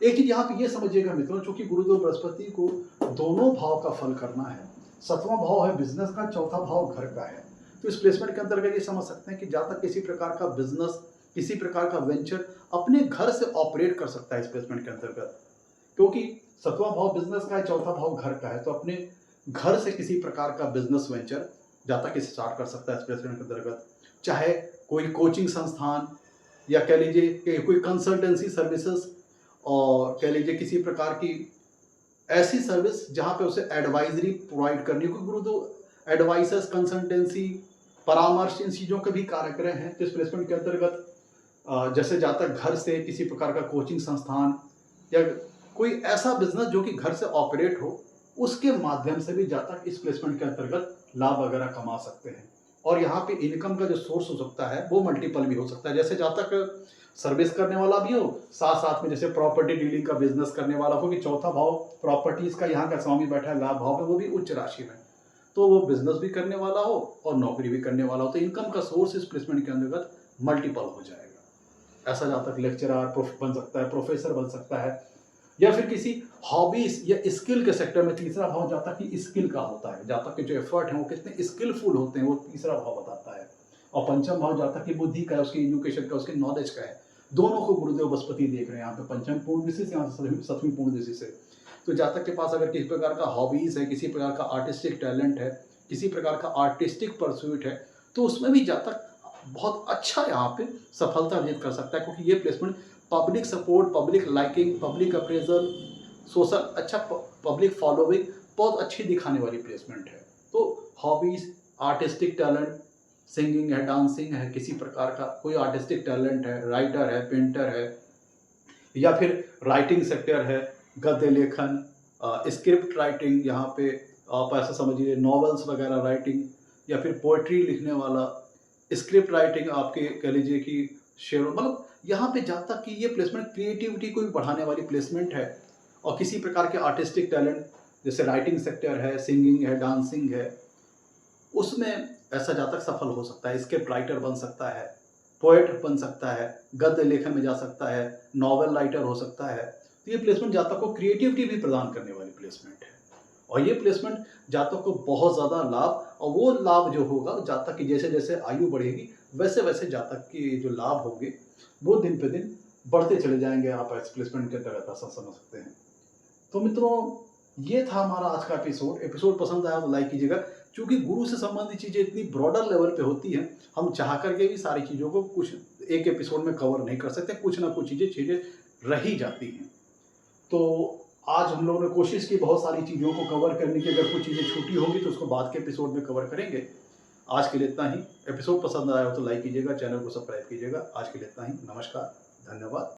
एक चीज़ यहाँ पे ये समझिएगा मित्रों, चूंकि गुरुदेव बृहस्पति को दोनों भाव का फल करना है, 7वां भाव है बिजनेस का, 4था भाव घर का है। तो इस प्लेसमेंट के अंतर्गत ये समझ सकते हैं कि जहाँ तक किसी प्रकार का बिजनेस, किसी प्रकार का वेंचर अपने घर से ऑपरेट कर सकता है इस प्लेसमेंट के अंतर्गत, क्योंकि 7वां भाव बिजनेस का है, 4था भाव घर का है। तो अपने घर से किसी प्रकार का बिजनेस वेंचर जहाँ तक स्टार्ट कर सकता है इस प्लेसमेंट के अंतर्गत, चाहे कोई कोचिंग संस्थान या कह लीजिए कि कोई कंसल्टेंसी सर्विसेज, और कह लीजिए किसी प्रकार की ऐसी सर्विस जहाँ पे उसे एडवाइजरी प्रोवाइड करनी हो। गुरुदेव एडवाइसर्स, कंसल्टेंसी, परामर्श, इन चीज़ों के भी कार्यक्रम हैं। तो इस प्लेसमेंट के अंतर्गत जैसे जहाँ तक घर से किसी प्रकार का कोचिंग संस्थान या कोई ऐसा बिजनेस जो कि घर से ऑपरेट हो, उसके माध्यम से भी जहाँ तक इस प्लेसमेंट के अंतर्गत लाभ वगैरह कमा सकते हैं। और यहाँ पे इनकम का जो सोर्स हो सकता है वो मल्टीपल भी हो सकता है। जैसे जहाँ तक सर्विस करने वाला भी हो, साथ साथ में जैसे प्रॉपर्टी डीलिंग का बिजनेस करने वाला हो, कि 4था भाव प्रॉपर्टीज का यहाँ का स्वामी बैठा है लाभ भाव में, वो भी उच्च राशि में, तो वो बिजनेस भी करने वाला हो और नौकरी भी करने वाला हो, तो इनकम का सोर्स इस प्लेसमेंट के अंतर्गत मल्टीपल हो जाएगा। ऐसा जहाँ तक लेक्चरर बन सकता है, प्रोफेसर बन सकता है, या फिर किसी हॉबीज या स्किल के सेक्टर में। तीसरा भाव जहाँ तक कि स्किल का होता है, जहाँ तक कि जो एफर्ट है वो कितने स्किलफुल होते हैं, वो तीसरा भाव बताता है। और पंचम भाव जहाँ तक कि बुद्धि का है, उसकी एजुकेशन का, उसके नॉलेज का है। दोनों को गुरुदेव बृहस्पति देख रहे हैं यहाँ पे, पंचम पूर्ण दिशा से, यहाँ से 7वीं पूर्ण दिशा से। तो जहाँ तक के पास अगर किसी प्रकार का हॉबीज है, किसी प्रकार का आर्टिस्टिक टैलेंट है, किसी प्रकार का आर्टिस्टिक परस्यूट है, तो उसमें भी जहाँ तक बहुत अच्छा यहाँ पे सफलता अर्जित कर सकता है, क्योंकि ये placement public support, public liking, public appraisal, social अच्छा पब्लिक फॉलोइंग बहुत अच्छी दिखाने वाली प्लेसमेंट है। तो हॉबीज, आर्टिस्टिक टैलेंट, सिंगिंग है, डांसिंग है, किसी प्रकार का कोई आर्टिस्टिक टैलेंट है, राइटर है, पेंटर है, या फिर राइटिंग सेक्टर है, गद्य लेखन, स्क्रिप्ट राइटिंग, यहाँ पे आप ऐसा समझिए नॉवेल्स वगैरह राइटिंग, या फिर पोएट्री लिखने वाला, स्क्रिप्ट राइटिंग, आपके कह लीजिए कि शेर, मतलब यहाँ पे जहाँ तक कि ये प्लेसमेंट क्रिएटिविटी को भी बढ़ाने वाली प्लेसमेंट है। और किसी प्रकार के आर्टिस्टिक टैलेंट जैसे राइटिंग सेक्टर है, सिंगिंग है, डांसिंग है, उसमें ऐसा जहाँ तक सफल हो सकता है। स्क्रिप्ट राइटर बन सकता है, पोएट बन सकता है, गद्य लेखन में जा सकता है, नॉवेल राइटर हो सकता है। तो ये प्लेसमेंट जातक को क्रिएटिविटी भी प्रदान करने वाली प्लेसमेंट है। और ये प्लेसमेंट जातक को बहुत ज़्यादा लाभ, और वो लाभ जो होगा जातक की जैसे जैसे आयु बढ़ेगी वैसे वैसे जातक के जो लाभ होंगे वो दिन पे दिन बढ़ते चले जाएंगे। आप इस प्लेसमेंट के अंतर्गत ऐसा समझ सकते हैं। तो मित्रों, ये था हमारा आज का एपिसोड पसंद आया तो लाइक कीजिएगा। क्योंकि गुरु से संबंधित चीज़ें इतनी ब्रॉडर लेवल पे होती हैं, हम चाह करके भी सारी चीज़ों को कुछ एक एपिसोड में कवर नहीं कर सकते, कुछ ना कुछ चीज़ें रह ही जाती हैं। तो आज हम लोगों ने कोशिश की बहुत सारी चीज़ों को कवर करने की। अगर कुछ चीज़ें छूटी होंगी तो उसको बाद के एपिसोड में कवर करेंगे। आज के लिए इतना ही। एपिसोड पसंद आया हो तो लाइक कीजिएगा, चैनल को सब्सक्राइब कीजिएगा। आज के लिए इतना ही। नमस्कार, धन्यवाद।